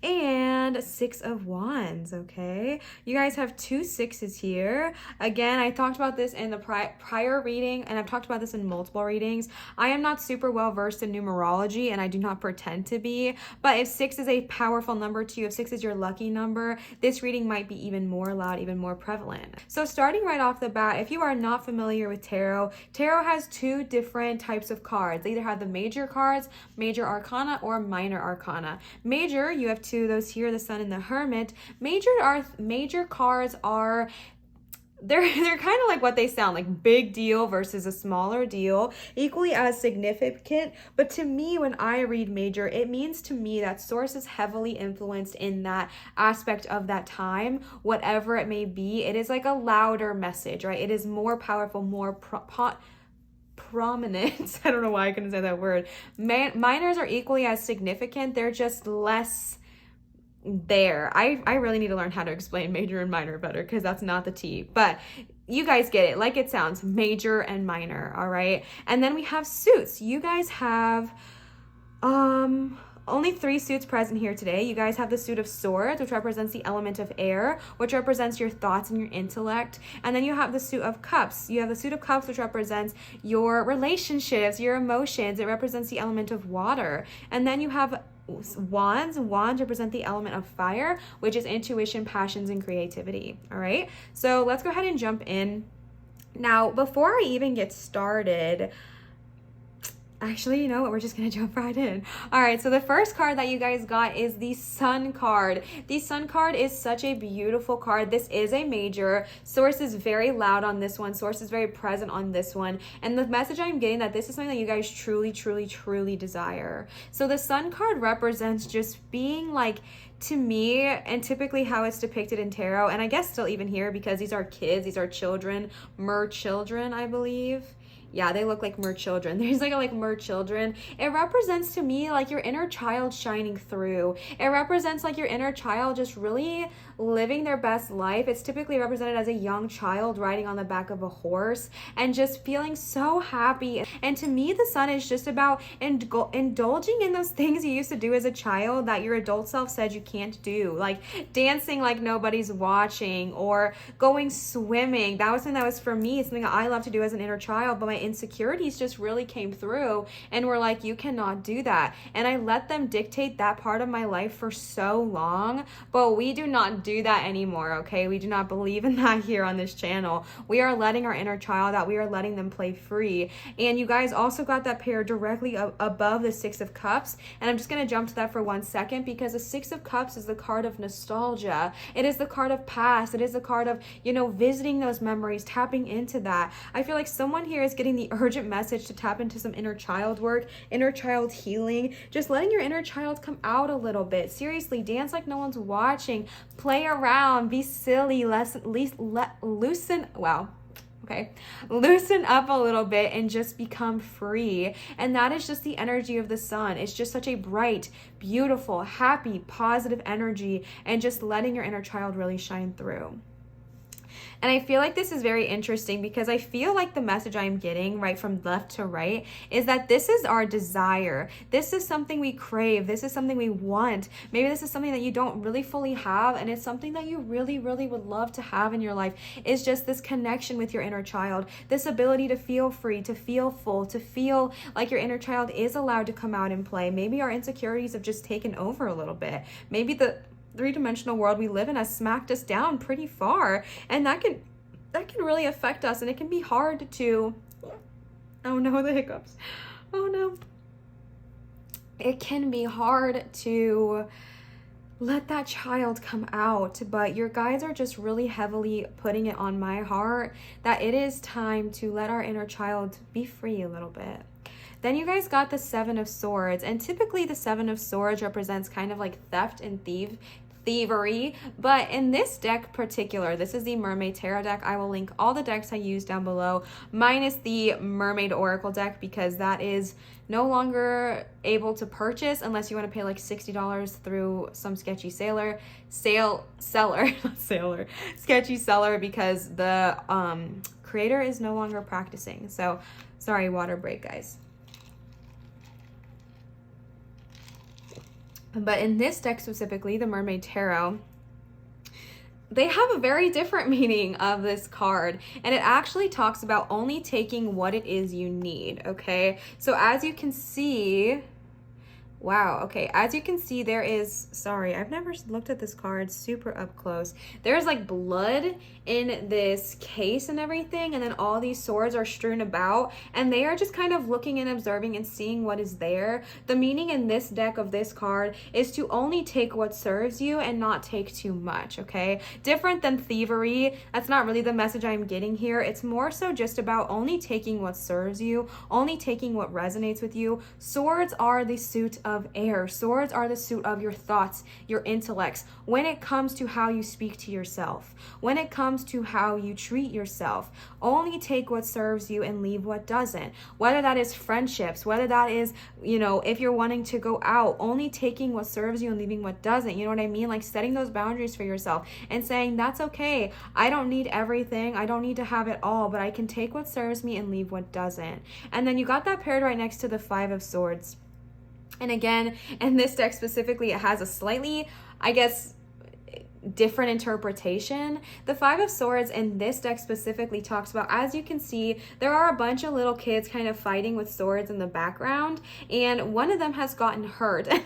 and 6 of Wands, okay? You guys have 2 6s here. Again, I talked about this in the prior reading, and I've talked about this in multiple readings. I am not super well versed in numerology, and I do not pretend to be, but if 6 is a powerful number to you, if 6 is your lucky number, this reading might be even more loud, even more prevalent. So starting right off the bat, if you are not familiar with tarot, tarot has 2 different types of cards. They either have the major cards, major arcana, or minor arcana. Major, you have 2 of those here, the Sun and the Hermit. Major cards are they're kind of like what they sound like, big deal versus a smaller deal, equally as significant. But to me, when I read major, it means to me that source is heavily influenced in that aspect of that time, whatever it may be. It is like a louder message, right? It is more powerful, more prominent. I don't know why I couldn't say that word. Minors are equally as significant. They're just less there. I really need to learn how to explain major and minor better because that's not the tea, but you guys get it. Like it sounds, major and minor, all right? And then we have suits. You guys have only 3 suits present here today. You guys have the suit of Swords, which represents the element of air, which represents your thoughts and your intellect. And then you have the suit of Cups. You have the suit of Cups, which represents your relationships, your emotions. It represents the element of water. And then you have Wands. Wands represent the element of fire, which is intuition, passions, and creativity. All right, so let's go ahead and jump in. Now, before I even get started, actually, you know what? We're just going to jump right in. All right, so the first card that you guys got is the Sun card. The Sun card is such a beautiful card. This is a major. Source is very loud on this one. Source is very present on this one. And the message I'm getting that this is something that you guys truly, truly, truly desire. So the Sun card represents just being like, to me, and typically how it's depicted in tarot, and I guess still even here because these are kids, these are children, mer children, I believe. Yeah, they look like mer children. There's like mer children. It represents to me like your inner child shining through. It represents like your inner child just really living their best life. It's typically represented as a young child riding on the back of a horse and just feeling so happy. And to me, the Sun is just about indulging in those things you used to do as a child that your adult self said you can't do, like dancing like nobody's watching or going swimming. That was something that was for me, something that I love to do as an inner child, but my insecurities just really came through and were like, you cannot do that. And I let them dictate that part of my life for so long, but we do not do do that anymore, okay? We do not believe in that here on this channel. We are letting our inner child out. We are letting them play free. And you guys also got that pair directly above the Six of Cups. And I'm just going to jump to that for 1 second, because the Six of Cups is the card of nostalgia. It is the card of past. It is the card of, you know, visiting those memories, tapping into that. I feel like someone here is getting the urgent message to tap into some inner child work, inner child healing, just letting your inner child come out a little bit. Seriously, dance like no one's watching, play around, be silly, loosen up a little bit and just become free. And that is just the energy of the sun. It's just such a bright, beautiful, happy, positive energy, and just letting your inner child really shine through. And I feel like this is very interesting, because I feel like the message I'm getting right from left to right is that this is our desire. This is something we crave. This is something we want. Maybe this is something that you don't really fully have, and it's something that you really, really would love to have in your life, is just this connection with your inner child, this ability to feel free, to feel full, to feel like your inner child is allowed to come out and play. Maybe our insecurities have just taken over a little bit. Maybe the three-dimensional world we live in has smacked us down pretty far, and that can really affect us, and it can be hard to, oh no, the hiccups, oh no, it can be hard to let that child come out. But your guides are just really heavily putting it on my heart that it is time to let our inner child be free a little bit. Then you guys got the Seven of Swords, and typically the Seven of Swords represents kind of like theft and thievery, but in this deck particular, this is the Mermaid Tarot deck. I will link all the decks I use down below, minus the Mermaid Oracle deck, because that is no longer able to purchase unless you want to pay like $60 through some sketchy seller, because the creator is no longer practicing. So sorry, water break, guys. But in this deck specifically, the Mermaid Tarot, they have a very different meaning of this card, and it actually talks about only taking what it is you need, okay? So as you can see, wow, okay, as you can see, there is, sorry, I've never looked at this card super up close. There's like blood in this case and everything, and then all these swords are strewn about, and they are just kind of looking and observing and seeing what is there. The meaning in this deck of this card is to only take what serves you and not take too much, okay? Different than thievery. That's not really the message I'm getting here. It's more so just about only taking what serves you, only taking what resonates with you. Swords are the suit of air. Swords are the suit of your thoughts, your intellects. When it comes to how you speak to yourself, when it comes to how you treat yourself, only take what serves you and leave what doesn't. Whether that is friendships, whether that is, you know, if you're wanting to go out, only taking what serves you and leaving what doesn't. You know what I mean? Like setting those boundaries for yourself and saying, that's okay. I don't need everything. I don't need to have it all, but I can take what serves me and leave what doesn't. And then you got that paired right next to the Five of Swords. And again, in this deck specifically, it has a slightly, I guess, different interpretation. The Five of Swords in this deck specifically talks about, as you can see, there are a bunch of little kids kind of fighting with swords in the background, and one of them has gotten hurt. And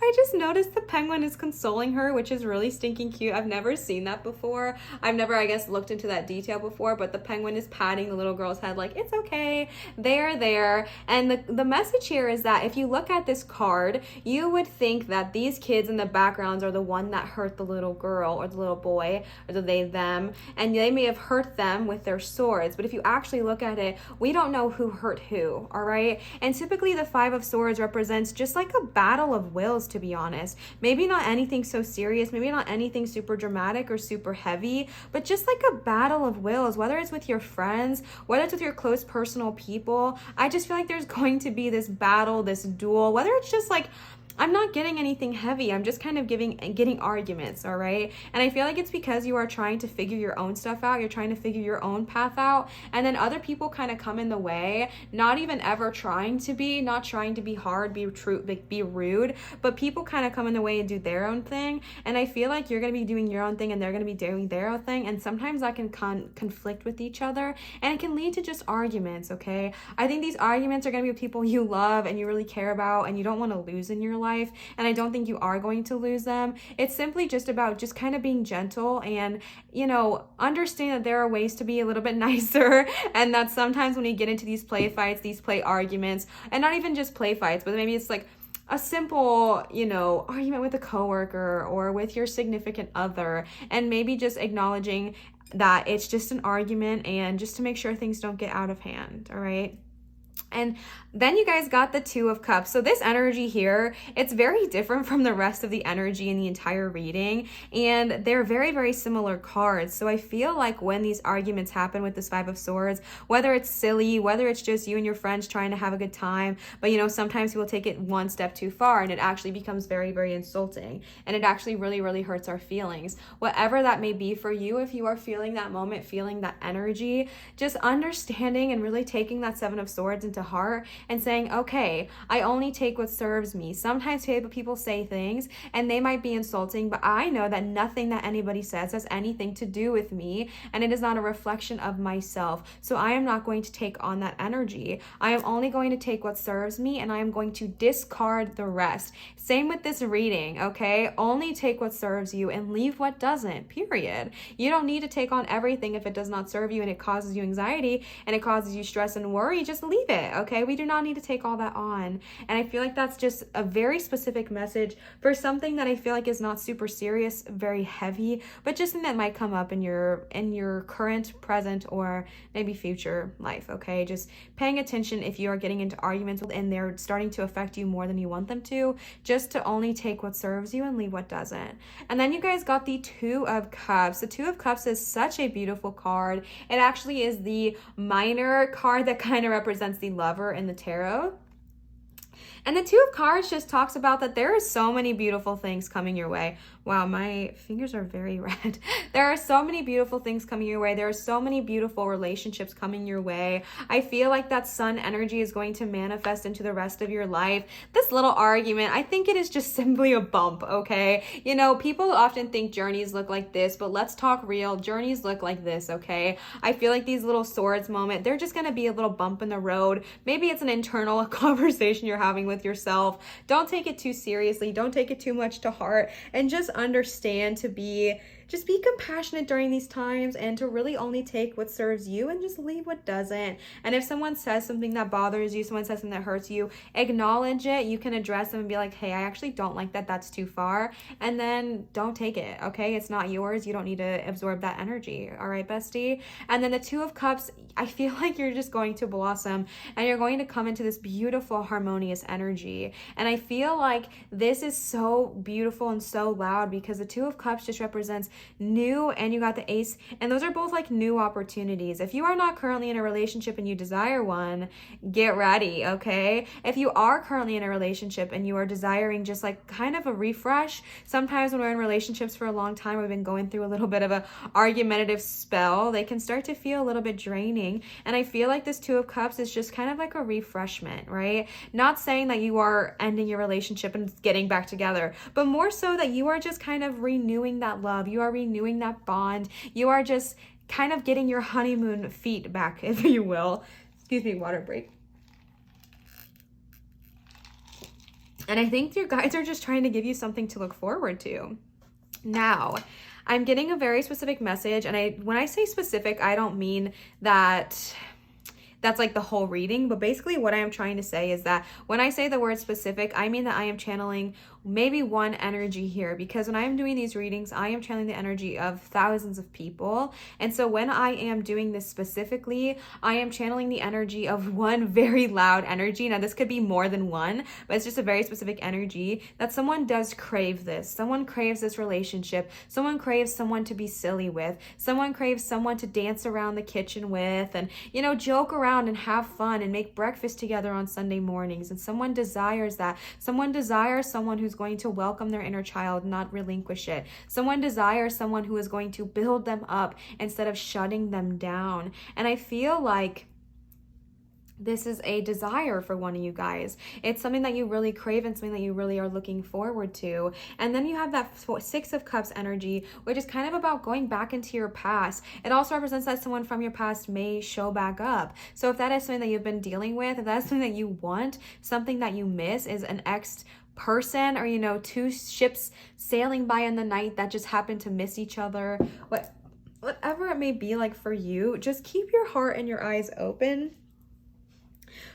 I just noticed the penguin is consoling her, which is really stinking cute. I've never seen that before. I've never, I guess, looked into that detail before, but the penguin is patting the little girl's head like, it's okay, they're there. And the message here is that if you look at this card, you would think that these kids in the backgrounds are the one that hurt the little girl or the little boy, or the they, them, and they may have hurt them with their swords. But if you actually look at it, we don't know who hurt who, all right? And typically the Five of Swords represents just like a battle of wills, to be honest. Maybe not anything so serious, maybe not anything super dramatic or super heavy, but just like a battle of wills, whether it's with your friends, whether it's with your close personal people. I just feel like there's going to be this battle, this duel, whether it's just like, I'm not getting anything heavy. I'm just kind of getting arguments, all right? And I feel like it's because you are trying to figure your own stuff out. You're trying to figure your own path out. And then other people kind of come in the way, not even ever trying to be, not trying to be hard, be true, like be rude, but people kind of come in the way and do their own thing. And I feel like you're going to be doing your own thing and they're going to be doing their own thing. And sometimes that can conflict with each other, and it can lead to just arguments, okay? I think these arguments are going to be with people you love and you really care about and you don't want to lose in your life. life, and I don't think you are going to lose them. It's simply just about just kind of being gentle and, you know, understand that there are ways to be a little bit nicer, and that sometimes when you get into these play fights, these play arguments, and not even just play fights, but maybe it's like a simple, you know, argument with a coworker or with your significant other, and maybe just acknowledging that it's just an argument and just to make sure things don't get out of hand, all right? And then you guys got the Two of Cups. So this energy here, it's very different from the rest of the energy in the entire reading. And they're very, very similar cards. So I feel like when these arguments happen with this Five of Swords, whether it's silly, whether it's just you and your friends trying to have a good time, but you know, sometimes people take it one step too far and it actually becomes very, very insulting. And it actually really, really hurts our feelings. Whatever that may be for you, if you are feeling that moment, feeling that energy, just understanding and really taking that Seven of Swords into heart and saying, okay, I only take what serves me. Sometimes people say things and they might be insulting, but I know that nothing that anybody says has anything to do with me, and it is not a reflection of myself. So I am not going to take on that energy. I am only going to take what serves me, and I am going to discard the rest. Same with this reading, okay? Only take what serves you and leave what doesn't, period. You don't need to take on everything if it does not serve you and it causes you anxiety and it causes you stress and worry. Just leave it, okay? We do not need to take all that on. And I feel like that's just a very specific message for something that I feel like is not super serious, very heavy, but just something that might come up in your current, present, or maybe future life, okay? Just paying attention if you are getting into arguments and they're starting to affect you more than you want them to, just to only take what serves you and leave what doesn't. And then you guys got the Two of Cups. The Two of Cups is such a beautiful card. It actually is the minor card that kind of represents the lover in the tarot. And the Two of Cards just talks about that there is so many beautiful things coming your way. Wow, my fingers are very red. There are so many beautiful things coming your way. There are so many beautiful relationships coming your way. I feel like that sun energy is going to manifest into the rest of your life. This little argument, I think it is just simply a bump, okay? You know, people often think journeys look like this, but let's talk real. Journeys look like this, okay? I feel like these little swords moment, they're just going to be a little bump in the road. Maybe it's an internal conversation you're having with yourself. Don't take it too seriously. Don't take it too much to heart, and just understand to be compassionate during these times and to really only take what serves you and just leave what doesn't. And if someone says something that bothers you, someone says something that hurts you, acknowledge it. You can address them and be like, hey, I actually don't like that. That's too far. And then don't take it, okay? It's not yours. You don't need to absorb that energy. All right, bestie? And then the Two of Cups, I feel like you're just going to blossom and you're going to come into this beautiful, harmonious energy. And I feel like this is so beautiful and so loud because the Two of Cups just represents new, and you got the Ace, and those are both like new opportunities. If you are not currently in a relationship and you desire one, get ready, okay? If you are currently in a relationship and you are desiring just like kind of a refresh, sometimes when we're in relationships for a long time, we've been going through a little bit of a argumentative spell, they can start to feel a little bit draining. And I feel like this Two of Cups is just kind of like a refreshment, right? Not saying that you are ending your relationship and getting back together, but more so that you are just kind of renewing that love. You are renewing that bond. You are just kind of getting your honeymoon feet back, if you will. Excuse me, water break. And I think your guides are just trying to give you something to look forward to. Now, I'm getting a very specific message, and when I say specific, I don't mean that that's like the whole reading, but basically what I am trying to say is that when I say the word specific, I mean that I am channeling maybe one energy here, because when I am doing these readings, I am channeling the energy of thousands of people. And so when I am doing this specifically, I am channeling the energy of one very loud energy. Now this could be more than one, but it's just a very specific energy that someone does crave this. Someone craves this relationship. Someone craves someone to be silly with. Someone craves someone to dance around the kitchen with and, you know, joke around and have fun and make breakfast together on Sunday mornings. And someone desires that. Someone desires someone who's going to welcome their inner child, not relinquish it. Someone desires someone who is going to build them up instead of shutting them down. And I feel like this is a desire for one of you guys. It's something that you really crave and something that you really are looking forward to. And then you have that Six of Cups energy, which is kind of about going back into your past. It also represents that someone from your past may show back up. So if that is something that you've been dealing with, if that's something that you want, something that you miss is an ex person, or, you know, two ships sailing by in the night that just happen to miss each other, whatever it may be like for you, just keep your heart and your eyes open.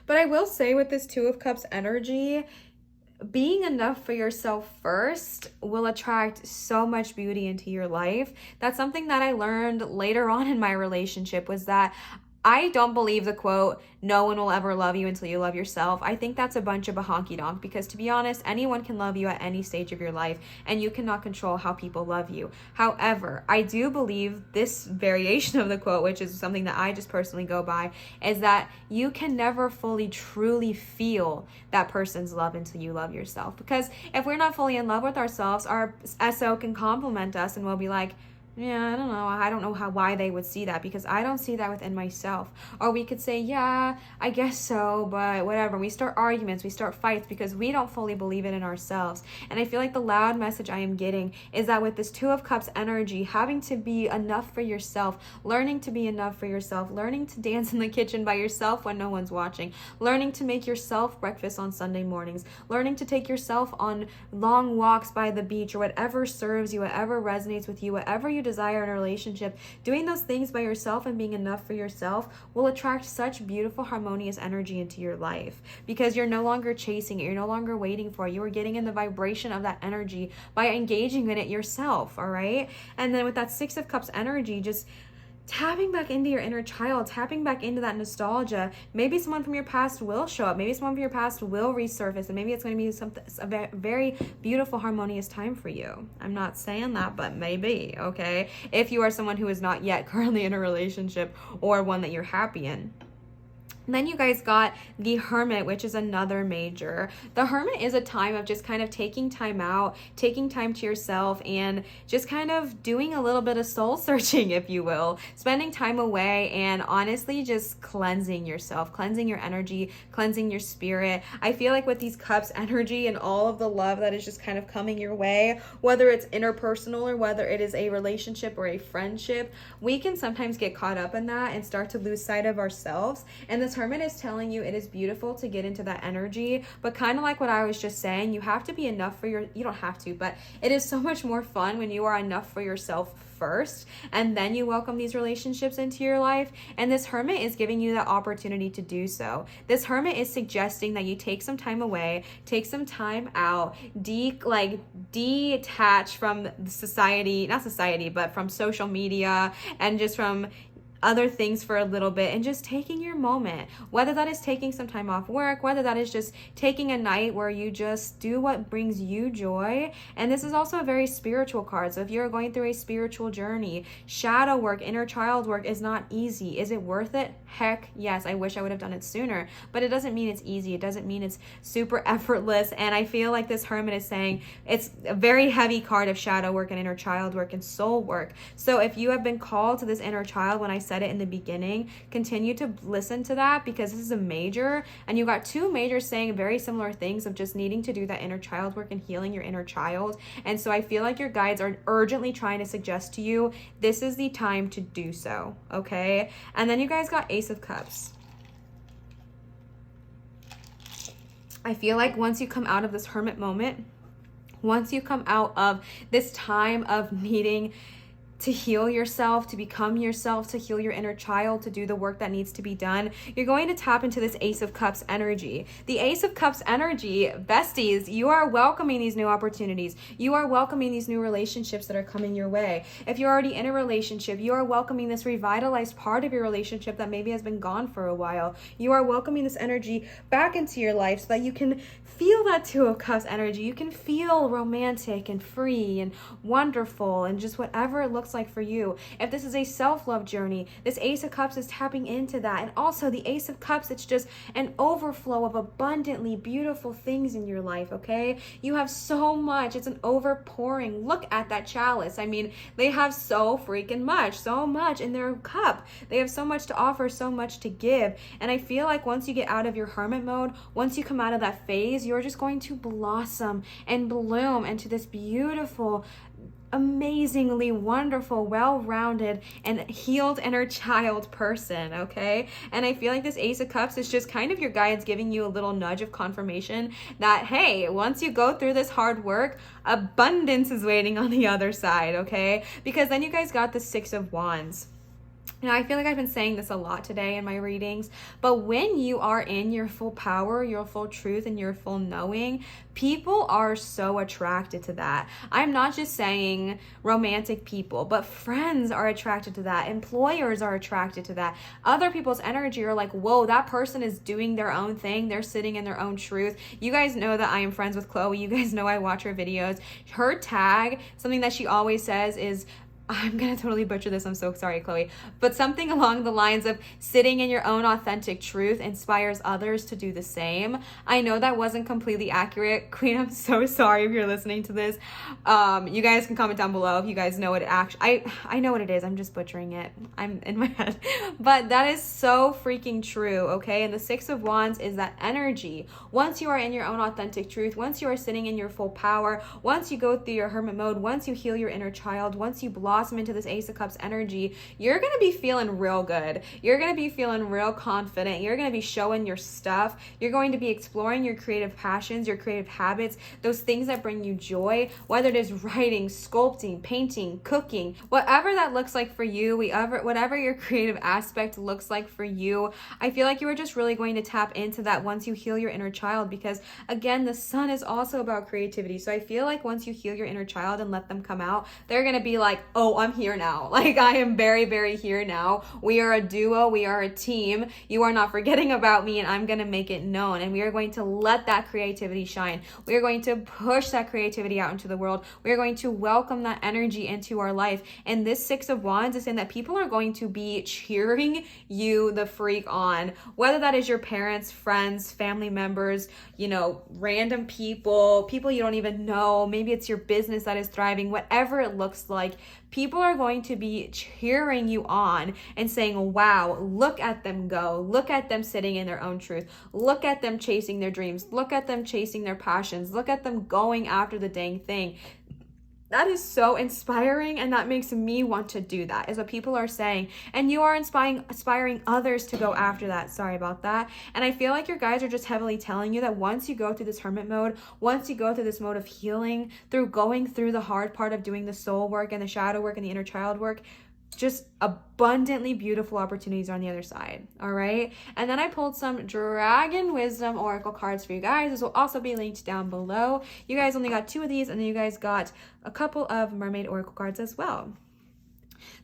But I will say, with this Two of Cups energy, being enough for yourself first will attract so much beauty into your life. That's something that I learned later on in my relationship, was that I don't believe the quote, no one will ever love you until you love yourself. I think that's a bunch of a honky donk, because to be honest, anyone can love you at any stage of your life, and you cannot control how people love you. However, I do believe this variation of the quote, which is something that I just personally go by, is that you can never fully truly feel that person's love until you love yourself. Because if we're not fully in love with ourselves, our SO can compliment us and we'll be like, yeah, I don't know why they would see that, because I don't see that within myself. Or we could say, yeah, I guess so, but whatever. We start arguments, we start fights, because we don't fully believe it in ourselves. And I feel like the loud message I am getting is that with this Two of Cups energy, having to be enough for yourself, learning to be enough for yourself, learning to dance in the kitchen by yourself when no one's watching, learning to make yourself breakfast on Sunday mornings, learning to take yourself on long walks by the beach, or whatever serves you, whatever resonates with you, whatever you desire in a relationship, doing those things by yourself and being enough for yourself will attract such beautiful, harmonious energy into your life, because you're no longer chasing it, you're no longer waiting for it, you are getting in the vibration of that energy by engaging in it yourself. All right. And then with that Six of Cups energy, just tapping back into your inner child, tapping back into that nostalgia. Maybe someone from your past will show up. Maybe someone from your past will resurface, and maybe it's going to be a very beautiful, harmonious time for you. I'm not saying that, but maybe, okay? If you are someone who is not yet currently in a relationship, or one that you're happy in. Then you guys got the Hermit, which is another major. The Hermit is a time of just kind of taking time out, taking time to yourself, and just kind of doing a little bit of soul searching, if you will, spending time away and honestly just cleansing yourself, cleansing your energy, cleansing your spirit. I feel like with these cups energy and all of the love that is just kind of coming your way, whether it's interpersonal or whether it is a relationship or a friendship, we can sometimes get caught up in that and start to lose sight of ourselves. And this Hermit is telling you it is beautiful to get into that energy, but kind of like what I was just saying, you have to be enough for you don't have to, but it is so much more fun when you are enough for yourself first, and then you welcome these relationships into your life. And this Hermit is giving you that opportunity to do so. This Hermit is suggesting that you take some time away, take some time out, detach from society, not society, but from social media and just from other things for a little bit, and just taking your moment, whether that is taking some time off work, whether that is just taking a night where you just do what brings you joy. And this is also a very spiritual card, so if you're going through a spiritual journey, shadow work, inner child work is not easy. Is it worth it? Heck yes. I wish I would have done it sooner, but it doesn't mean it's easy. It doesn't mean it's super effortless. And I feel like this Hermit is saying it's a very heavy card of shadow work and inner child work and soul work. So if you have been called to this inner child, when I said it in the beginning, continue to listen to that, because this is a major, and you got two majors saying very similar things of just needing to do that inner child work and healing your inner child. And so I feel like your guides are urgently trying to suggest to you this is the time to do so. Okay. And then you guys got Ace of Cups. I feel like once you come out of this Hermit moment, once you come out of this time of needing to heal yourself, to become yourself, to heal your inner child, to do the work that needs to be done, you're going to tap into this Ace of Cups energy. The Ace of Cups energy, besties, you are welcoming these new opportunities. You are welcoming these new relationships that are coming your way. If you're already in a relationship, you are welcoming this revitalized part of your relationship that maybe has been gone for a while. You are welcoming this energy back into your life so that you can feel that Two of Cups energy. You can feel romantic and free and wonderful and just whatever it looks like for you. If this is a self-love journey, this Ace of Cups is tapping into that. And also the Ace of Cups, it's just an overflow of abundantly beautiful things in your life, okay? You have so much. It's an overpouring. Look at that chalice. I mean, they have so freaking much, so much in their cup. They have so much to offer, so much to give. And I feel like once you get out of your Hermit mode, once you come out of that phase, you're just going to blossom and bloom into this beautiful amazingly wonderful, well-rounded, and healed inner child person, okay? And I feel like this Ace of Cups is just kind of your guides giving you a little nudge of confirmation that, hey, once you go through this hard work, abundance is waiting on the other side, okay? Because then you guys got the Six of Wands. Now, I feel like I've been saying this a lot today in my readings, but when you are in your full power, your full truth, and your full knowing, people are so attracted to that. I'm not just saying romantic people, but friends are attracted to that. Employers are attracted to that. Other people's energy are like, whoa, that person is doing their own thing. They're sitting in their own truth. You guys know that I am friends with Chloe. You guys know I watch her videos. Her tag, something that she always says is, I'm gonna totally butcher this, I'm so sorry, Chloe, but something along the lines of sitting in your own authentic truth inspires others to do the same. I know that wasn't completely accurate. Queen, I'm so sorry if you're listening to this. You guys can comment down below if you guys know what it actually, I know what it is, I'm just butchering it. I'm in my head. But that is so freaking true, okay? And the Six of Wands is that energy. Once you are in your own authentic truth, once you are sitting in your full power, once you go through your hermit mode, once you heal your inner child, once you blossom into this Ace of Cups energy, you're going to be feeling real good. You're going to be feeling real confident. You're going to be showing your stuff. You're going to be exploring your creative passions, your creative habits, those things that bring you joy, whether it is writing, sculpting, painting, cooking, whatever that looks like for you, whatever your creative aspect looks like for you. I feel like you are just really going to tap into that once you heal your inner child, because again, the sun is also about creativity. So I feel like once you heal your inner child and let them come out, they're going to be like, oh, I'm here now. Like, I am very, very here now. We are a duo. We are a team. You are not forgetting about me, and I'm going to make it known. And we are going to let that creativity shine. We are going to push that creativity out into the world. We are going to welcome that energy into our life. And this Six of Wands is saying that people are going to be cheering you the freak on, whether that is your parents, friends, family members, you know, random people you don't even know. Maybe it's your business that is thriving, whatever it looks like. People are going to be cheering you on and saying, wow, look at them go. Look at them sitting in their own truth. Look at them chasing their dreams. Look at them chasing their passions. Look at them going after the dang thing. That is so inspiring, and that makes me want to do that, is what people are saying. And you are inspiring others to go after that. Sorry about that. And I feel like your guides are just heavily telling you that once you go through this hermit mode, once you go through this mode of healing, through going through the hard part of doing the soul work and the shadow work and the inner child work, just abundantly beautiful opportunities are on the other side. All right. And then I pulled some Dragon Wisdom Oracle cards for you guys. This will also be linked down below. You guys only got 2 of these, and then you guys got a couple of Mermaid Oracle cards as well.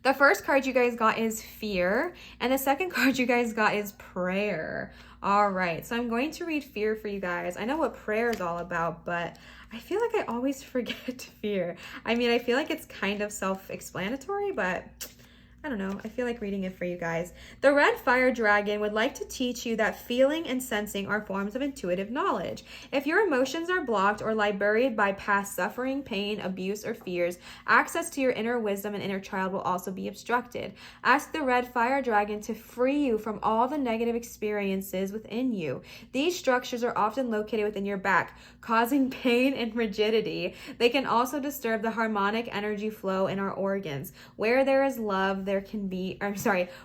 The first card you guys got is Fear, and the second card you guys got is Prayer. All right, so I'm going to read Fear for you guys. I know what prayer is all about, but I feel like I always forget Fear. I mean, I feel like it's kind of self-explanatory, but I don't know. I feel like reading it for you guys. The red fire dragon would like to teach you that feeling and sensing are forms of intuitive knowledge. If your emotions are blocked or lie buried by past suffering, pain, abuse, or fears, access to your inner wisdom and inner child will also be obstructed. Ask the red fire dragon to free you from all the negative experiences within you. These structures are often located within your back, causing pain and rigidity. They can also disturb the harmonic energy flow in our organs. Where there is love,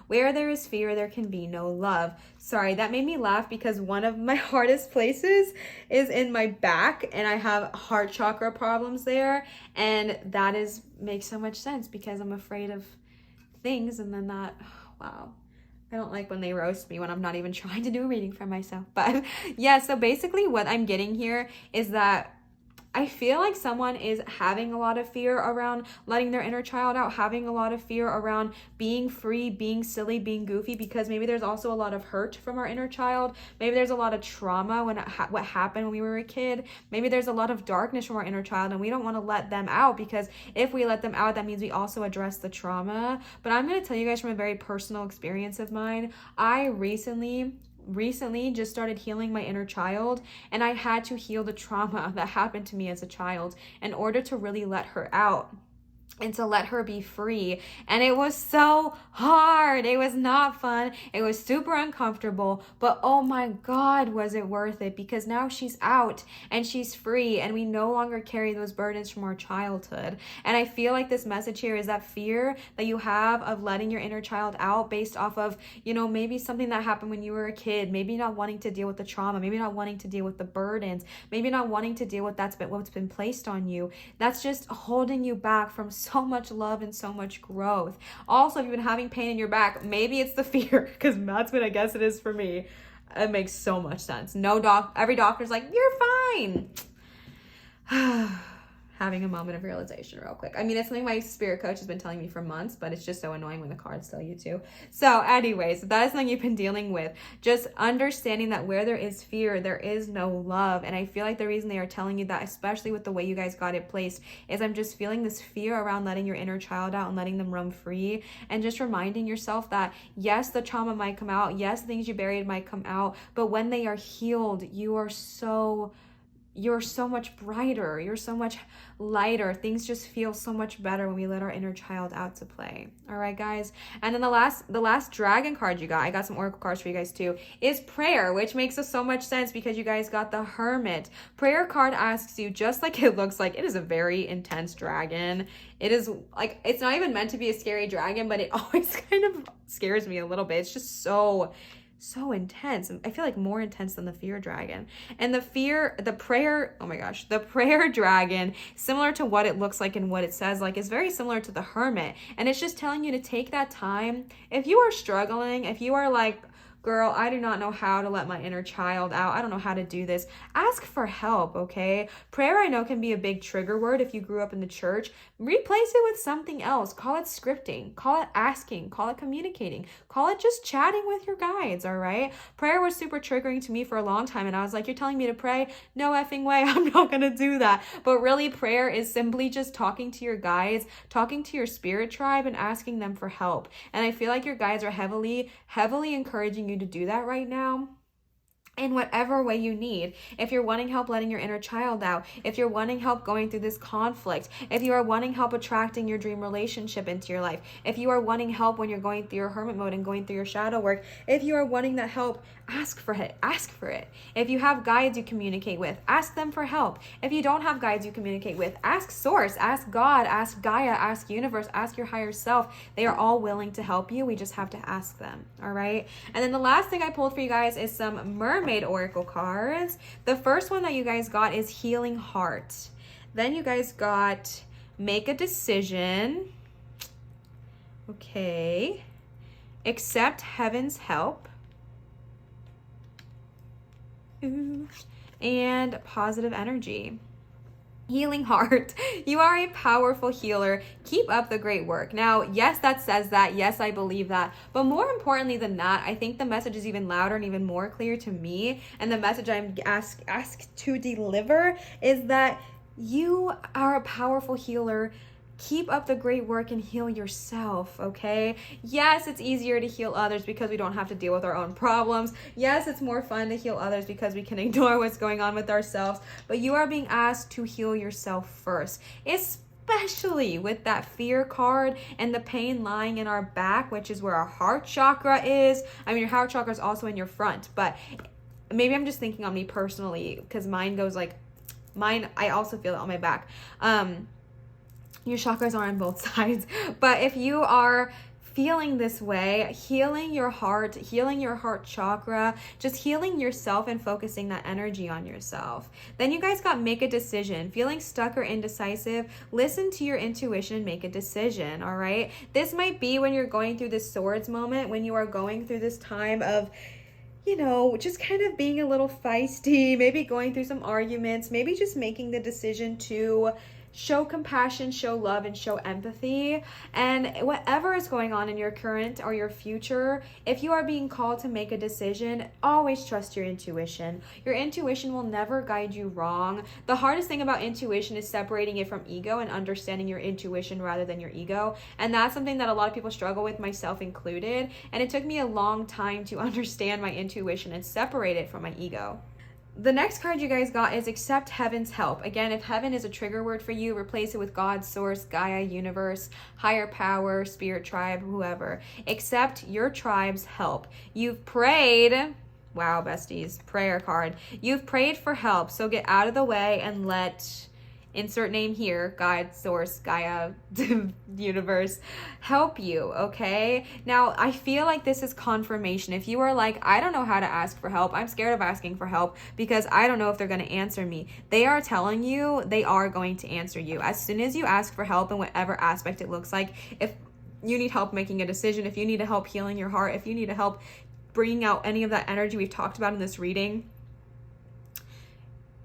where there is fear, there can be no love. Sorry, that made me laugh because one of my hardest places is in my back, and I have heart chakra problems there, and that makes so much sense because I'm afraid of things, and then wow. I don't like when they roast me when I'm not even trying to do a reading for myself. But yeah, so basically what I'm getting here is that I feel like someone is having a lot of fear around letting their inner child out, having a lot of fear around being free, being silly, being goofy, because maybe there's also a lot of hurt from our inner child. Maybe there's a lot of trauma when what happened when we were a kid. Maybe there's a lot of darkness from our inner child, and we don't want to let them out, because if we let them out, that means we also address the trauma. But I'm going to tell you guys from a very personal experience of mine. I recently just started healing my inner child, and I had to heal the trauma that happened to me as a child in order to really let her out. and to let her be free. And it was so hard. It was not fun. It was super uncomfortable, but oh my God, was it worth it? Because now she's out and she's free, and we no longer carry those burdens from our childhood. And I feel like this message here is that fear that you have of letting your inner child out based off of, you know, maybe something that happened when you were a kid, maybe not wanting to deal with the trauma, maybe not wanting to deal with the burdens, maybe not wanting to deal with what's been placed on you. That's just holding you back from so much love and so much growth. Also, if you've been having pain in your back, maybe it's the fear, because that's what I guess it is for me. It makes so much sense. Every doctor's like, you're fine. Having a moment of realization real quick. I mean, it's something my spirit coach has been telling me for months, but it's just so annoying when the cards tell you to. So anyways, that is something you've been dealing with. Just understanding that where there is fear, there is no love. And I feel like the reason they are telling you that, especially with the way you guys got it placed, is I'm just feeling this fear around letting your inner child out and letting them roam free. And just reminding yourself that yes, the trauma might come out. Yes, things you buried might come out. But when they are healed, you're so much brighter, you're so much lighter. Things just feel so much better when we let our inner child out to play. All right, guys. And then the last dragon card you got, I got some oracle cards for you guys too, is prayer, which makes so much sense because you guys got the Hermit. Prayer card asks you, just like it looks like, it is a very intense dragon. It is like, it's not even meant to be a scary dragon, but it always kind of scares me a little bit. It's just so intense. I feel like more intense than the fear dragon. And the prayer dragon, similar to what it looks like and what it says like, is very similar to the Hermit. And it's just telling you to take that time. If you are struggling, if you are like, girl, I do not know how to let my inner child out, I don't know how to do this, ask for help, okay? Prayer, I know, can be a big trigger word if you grew up in the church. Replace it with something else. Call it scripting, call it asking, call it communicating, call it just chatting with your guides, all right? Prayer was super triggering to me for a long time, and I was like, you're telling me to pray? No effing way, I'm not gonna do that. But really, prayer is simply just talking to your guides, talking to your spirit tribe, and asking them for help. And I feel like your guides are heavily encouraging you to do that right now in whatever way you need. If you're wanting help letting your inner child out, if you're wanting help going through this conflict, if you are wanting help attracting your dream relationship into your life, if you are wanting help when you're going through your hermit mode and going through your shadow work, if you are wanting that help, ask for it. If you have guides you communicate with, ask them for help. If you don't have guides you communicate with, ask source, ask God, ask Gaia, ask universe, ask your higher self. They are all willing to help you. We just have to ask them. All right. And then the last thing I pulled for you guys is some mermaid oracle cards. The first one that you guys got is healing heart. Then you guys got make a decision. Okay. Accept heaven's help. Ooh. And positive energy. Healing heart. You are a powerful healer. Keep up the great work. Now, yes, that says that. Yes, I believe that. But more importantly than that, I think the message is even louder and even more clear to me. And the message I'm asked to deliver is that you are a powerful healer. Keep up the great work and heal yourself, okay? Yes, it's easier to heal others because we don't have to deal with our own problems. Yes, it's more fun to heal others because we can ignore what's going on with ourselves. But you are being asked to heal yourself first, especially with that fear card and the pain lying in our back, which is where our heart chakra is. I mean, your heart chakra is also in your front, but maybe I'm just thinking on me personally because mine, I also feel it on my back. Your chakras are on both sides. But if you are feeling this way, healing your heart chakra, just healing yourself and focusing that energy on yourself. Then you guys got make a decision. Feeling stuck or indecisive, listen to your intuition and make a decision, all right? This might be when you're going through this swords moment, when you are going through this time of, you know, just kind of being a little feisty, maybe going through some arguments, maybe just making the decision to show compassion, show love, and show empathy. And whatever is going on in your current or your future, if you are being called to make a decision, always trust your intuition. Your intuition will never guide you wrong. The hardest thing about intuition is separating it from ego and understanding your intuition rather than your ego. And that's something that a lot of people struggle with, myself included. And it took me a long time to understand my intuition and separate it from my ego. the next card you guys got is accept heaven's help. Again, if heaven is a trigger word for you, replace it with God, source, Gaia, universe, higher power, spirit, tribe, whoever. Accept your tribe's help. You've prayed. Wow, besties, prayer card. You've prayed for help, so get out of the way and let insert name here, God, source, Gaia, universe, help you, okay? Now, I feel like this is confirmation. If you are like, I don't know how to ask for help, I'm scared of asking for help because I don't know if they're going to answer me. They are telling you they are going to answer you. As soon as you ask for help in whatever aspect it looks like, if you need help making a decision, if you need help healing your heart, if you need help bringing out any of that energy we've talked about in this reading,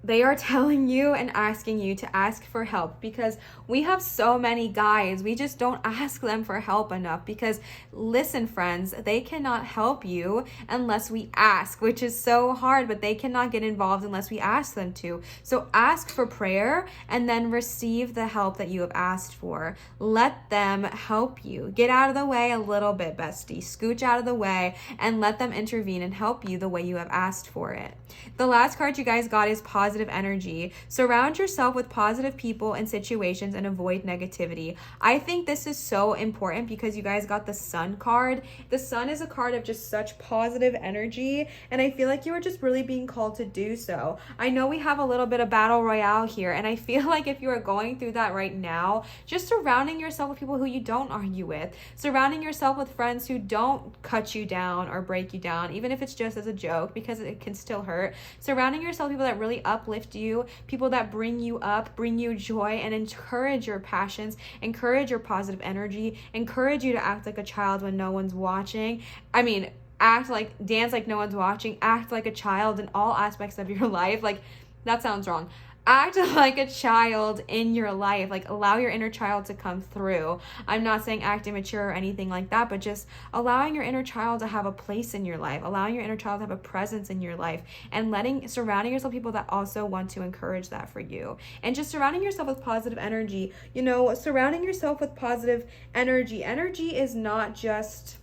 they are telling you and asking you to ask for help, because we have so many guys, we just don't ask them for help enough. Because listen, friends, they cannot help you unless we ask, which is so hard, but they cannot get involved unless we ask them to. So ask for prayer and then receive the help that you have asked for. Let them help you. Get out of the way a little bit, bestie. Scooch out of the way and let them intervene and help you the way you have asked for it. The last card you guys got is positive energy. Surround yourself with positive people and situations and avoid negativity. I think this is so important because you guys got the Sun card. The Sun is a card of just such positive energy, and I feel like you are just really being called to do so. I know we have a little bit of battle royale here, and I feel like if you are going through that right now, just surrounding yourself with people who you don't argue with, surrounding yourself with friends who don't cut you down or break you down, even if it's just as a joke, because it can still hurt. Surrounding yourself with people that really uplift you, people that bring you up, bring you joy, and encourage your passions, encourage your positive energy, encourage you to act like a child when no one's watching. I mean, dance like no one's watching, act like a child in all aspects of your life. Like, that sounds wrong. Act like a child in your life. Like, allow your inner child to come through. I'm not saying act immature or anything like that, but just allowing your inner child to have a place in your life, allowing your inner child to have a presence in your life, and surrounding yourself with people that also want to encourage that for you. And just surrounding yourself with positive energy. You know, surrounding yourself with positive energy. Energy is not just,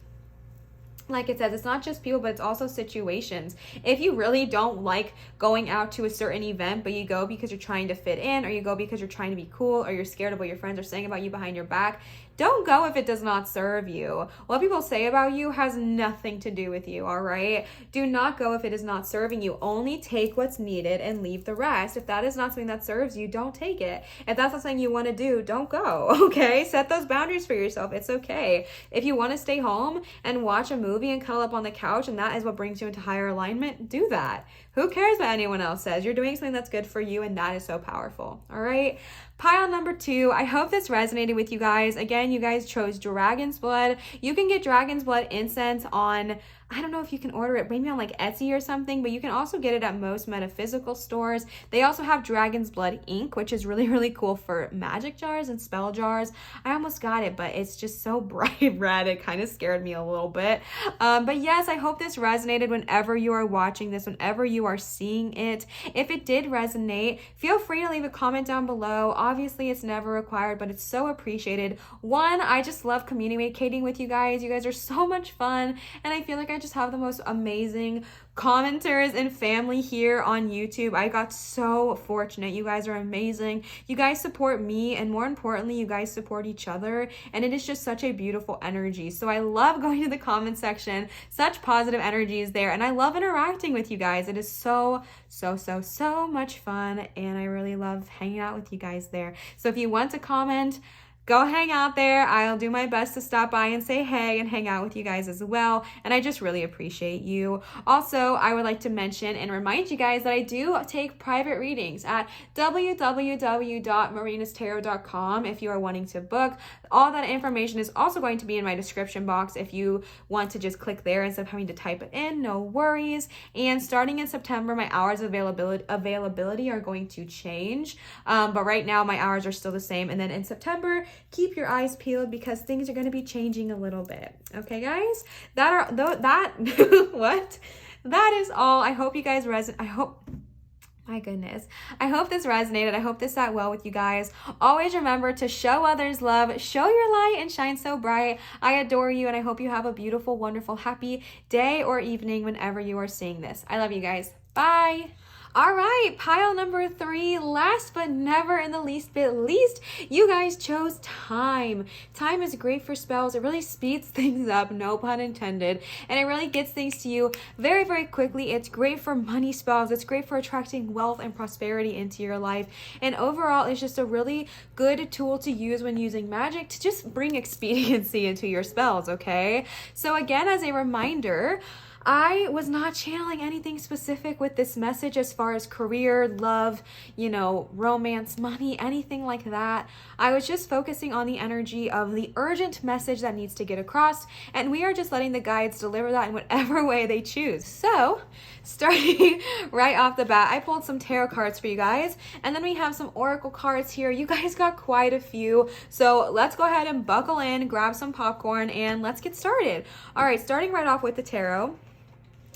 like it says, it's not just people, but it's also situations. If you really don't like going out to a certain event, but you go because you're trying to fit in, or you go because you're trying to be cool, or you're scared of what your friends are saying about you behind your back, don't go if it does not serve you. What people say about you has nothing to do with you, all right? Do not go if it is not serving you. Only take what's needed and leave the rest. If that is not something that serves you, don't take it. If that's not something you want to do, don't go, okay? Set those boundaries for yourself. It's okay. If you want to stay home and watch a movie and cuddle up on the couch, and that is what brings you into higher alignment, do that. Who cares what anyone else says? You're doing something that's good for you, and that is so powerful, all right? Pile number 2, I hope this resonated with you guys. Again, you guys chose dragon's blood. You can get dragon's blood incense on, I don't know if you can order it maybe on like Etsy or something, but you can also get it at most metaphysical stores. They also have dragon's blood ink, which is really, really cool for magic jars and spell jars. I almost got it, but it's just so bright red. It kind of scared me a little bit. But yes, I hope this resonated whenever you are watching this, whenever you are seeing it. If it did resonate, feel free to leave a comment down below. Obviously, it's never required, but it's so appreciated. One, I just love communicating with you guys. You guys are so much fun, and I feel like I just have the most amazing commenters and family here on YouTube. I got so fortunate. You guys are amazing. You guys support me, and more importantly, you guys support each other, and it is just such a beautiful energy. So I love going to the comment section. Such positive energy is there, and I love interacting with you guys. It is so much fun, and I really love hanging out with you guys there. So if you want to comment, go hang out there. I'll do my best to stop by and say hey and hang out with you guys as well. And I just really appreciate you. Also, I would like to mention and remind you guys that I do take private readings at www.marinatarot.com if you are wanting to book. All that information is also going to be in my description box if you want to just click there instead of having to type it in. No worries. And starting in September, my hours of availability are going to change. But right now, my hours are still the same. And then in September, keep your eyes peeled because things are going to be changing a little bit. Okay, guys? What? That is all. I hope you guys my goodness. I hope this resonated. I hope this sat well with you guys. Always remember to show others love, show your light, and shine so bright. I adore you, and I hope you have a beautiful, wonderful, happy day or evening whenever you are seeing this. I love you guys. Bye. All right, pile number 3, last but never in the least bit least, you guys chose time. Time is great for spells. It really speeds things up, no pun intended, and it really gets things to you very, very quickly. It's great for money spells. It's great for attracting wealth and prosperity into your life. And overall, it's just a really good tool to use when using magic to just bring expediency into your spells, okay? So again, as a reminder, I was not channeling anything specific with this message as far as career, love, romance, money, anything like that. I was just focusing on the energy of the urgent message that needs to get across, and we are just letting the guides deliver that in whatever way they choose. So, starting right off the bat, I pulled some tarot cards for you guys, and then we have some oracle cards here. You guys got quite a few, so let's go ahead and buckle in, grab some popcorn, and let's get started. All right, starting right off with the tarot.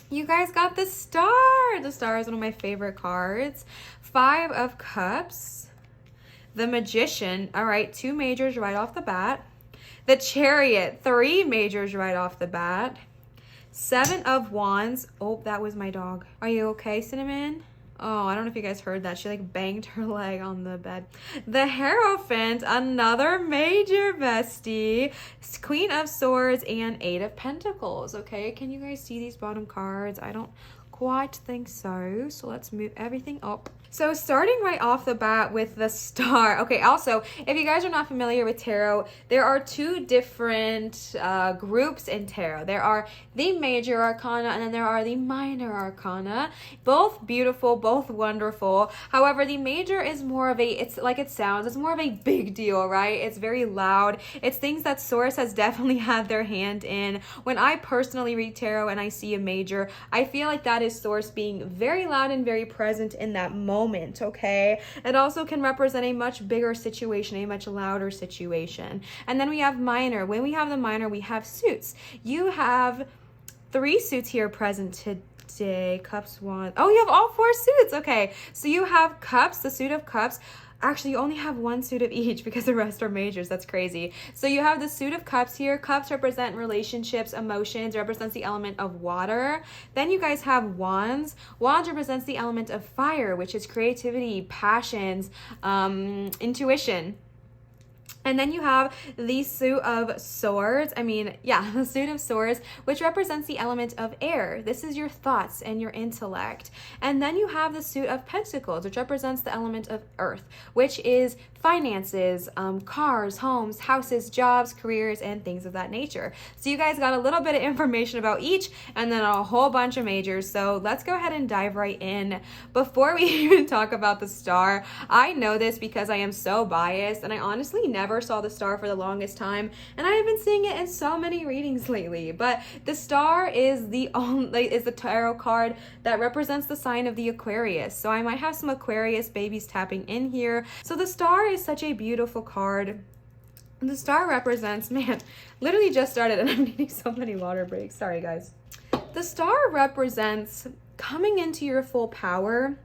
You guys got the Star. The Star is one of my favorite cards. 5 of Cups. The Magician. All right, 2 majors right off the bat. The Chariot. 3 majors right off the bat. 7 of Wands. Oh, that was my dog. Are you okay, Cinnamon? Oh, I don't know if you guys heard that. She like banged her leg on the bed. The Hierophant, another major bestie. Queen of Swords and 8 of Pentacles. Okay, can you guys see these bottom cards? I don't quite think so. So let's move everything up. So starting right off the bat with the Star. Okay, also, if you guys are not familiar with tarot, there are 2 different groups in tarot. There are the major arcana and then there are the minor arcana. Both beautiful, both wonderful. However, the major is more of it's like it sounds, it's more of a big deal, right? It's very loud. It's things that Source has definitely had their hand in. When I personally read tarot and I see a major, I feel like that is Source being very loud and very present in that moment. Okay, it also can represent a much bigger situation, a much louder situation. And then we have minor. When we have the minor, we have suits. You have 3 suits here present today. Cups, Wands. Oh, you have all 4 suits. Okay, so you have Cups, the suit of Cups. Actually, you only have 1 suit of each because the rest are majors. That's crazy. So you have the suit of Cups here. Cups represent relationships, emotions, represents the element of water. Then you guys have Wands. Wands represents the element of fire, which is creativity, passions, intuition. And then you have the suit of Swords. The suit of Swords, which represents the element of air. This is your thoughts and your intellect. And then you have the suit of Pentacles, which represents the element of earth, which is finances, cars, homes, houses, jobs, careers, and things of that nature. So you guys got a little bit of information about each and then a whole bunch of majors. So let's go ahead and dive right in. Before we even talk about the Star, I know this because I am so biased and I honestly never saw the Star for the longest time, and I have been seeing it in so many readings lately. But the Star is the tarot card that represents the sign of the Aquarius. So I might have some Aquarius babies tapping in here. So the Star is such a beautiful card. The Star represents, literally just started and I'm needing so many water breaks. Sorry guys. The Star represents coming into your full power,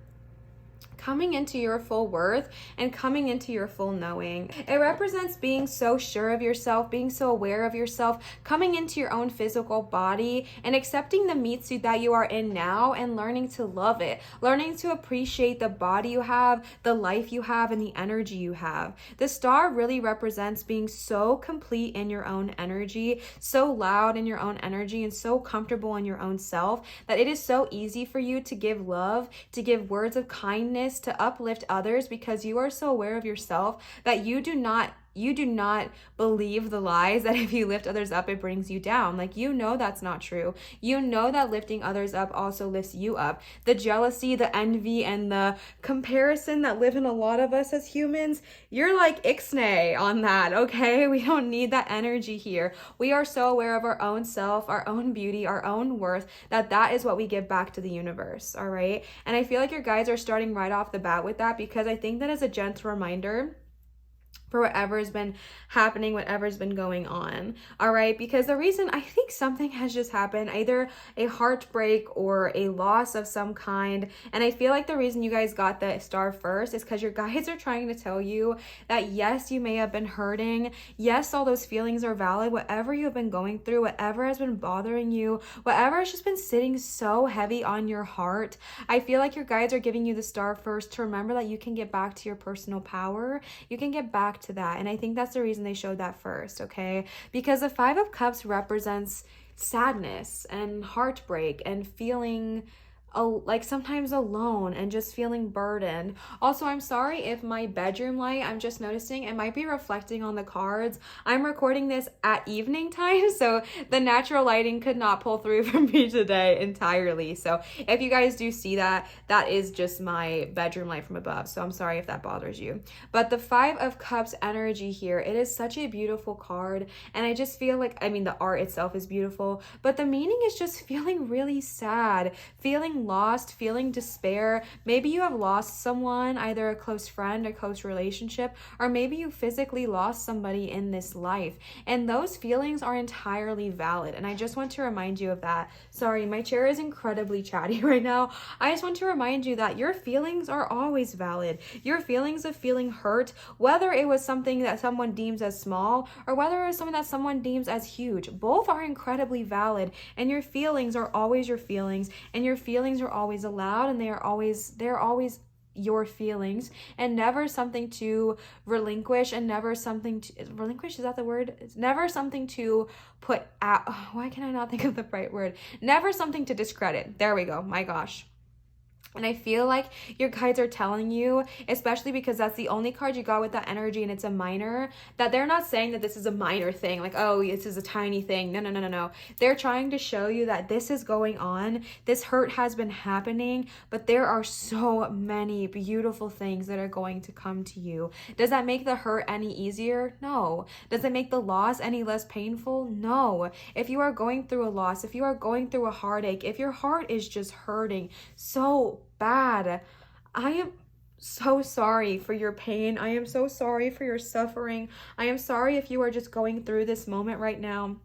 coming into your full worth, and coming into your full knowing. It represents being so sure of yourself, being so aware of yourself, coming into your own physical body and accepting the meat suit that you are in now and learning to love it, learning to appreciate the body you have, the life you have, and the energy you have. The Star really represents being so complete in your own energy, so loud in your own energy, and so comfortable in your own self that it is so easy for you to give love, to give words of kindness, to uplift others, because you are so aware of yourself that you do not believe the lies that if you lift others up, it brings you down. Like, that's not true. That lifting others up also lifts you up. The jealousy, the envy, and the comparison that live in a lot of us as humans, you're like ixnay on that, okay? We don't need that energy here. We are so aware of our own self, our own beauty, our own worth, that is what we give back to the universe, all right? And I feel like your guides are starting right off the bat with that, because I think that is a gentle reminder for whatever's been happening, whatever's been going on, all right? Because the reason, I think something has just happened, either a heartbreak or a loss of some kind, and I feel like the reason you guys got the star first is because your guides are trying to tell you that yes, you may have been hurting, yes, all those feelings are valid, whatever you've been going through, whatever has been bothering you, whatever has just been sitting so heavy on your heart, I feel like your guides are giving you the star first to remember that you can get back to your personal power, you can get back to that. And I think that's the reason they showed that first, okay? Because the Five of Cups represents sadness and heartbreak and feeling like sometimes alone and just feeling burdened. Also, I'm sorry if my bedroom light, I'm just noticing it might be reflecting on the cards. I'm recording this at evening time, so the natural lighting could not pull through for me today entirely. So if you guys do see that, that is just my bedroom light from above. So I'm sorry if that bothers you. But the Five of Cups energy here, it is such a beautiful card. And I just feel like, I mean, the art itself is beautiful, but the meaning is just feeling really sad, feeling lost, feeling despair. Maybe you have lost someone, either a close friend, a close relationship, or maybe you physically lost somebody in this life. And those feelings are entirely valid. And I just want to remind you of that. Sorry, my chair is incredibly chatty right now. I just want to remind you that your feelings are always valid. Your feelings of feeling hurt, whether it was something that someone deems as small or whether it was something that someone deems as huge, both are incredibly valid. And your feelings are always your feelings, and your feelings are always allowed, and they're always your feelings, and never something to relinquish, and never something to relinquish, is that the word? It's never something to put out. Oh, why can I not think of the right word? Never something to discredit. There we go. My gosh. And I feel like your guides are telling you, especially because that's the only card you got with that energy and it's a minor, that they're not saying that this is a minor thing, like, oh, this is a tiny thing. No. They're trying to show you that this is going on. This hurt has been happening, but there are so many beautiful things that are going to come to you. Does that make the hurt any easier? No. Does it make the loss any less painful? No. If you are going through a loss, if you are going through a heartache, if your heart is just hurting so bad, I am so sorry for your pain. I am so sorry for your suffering. I am sorry if you are just going through this moment right now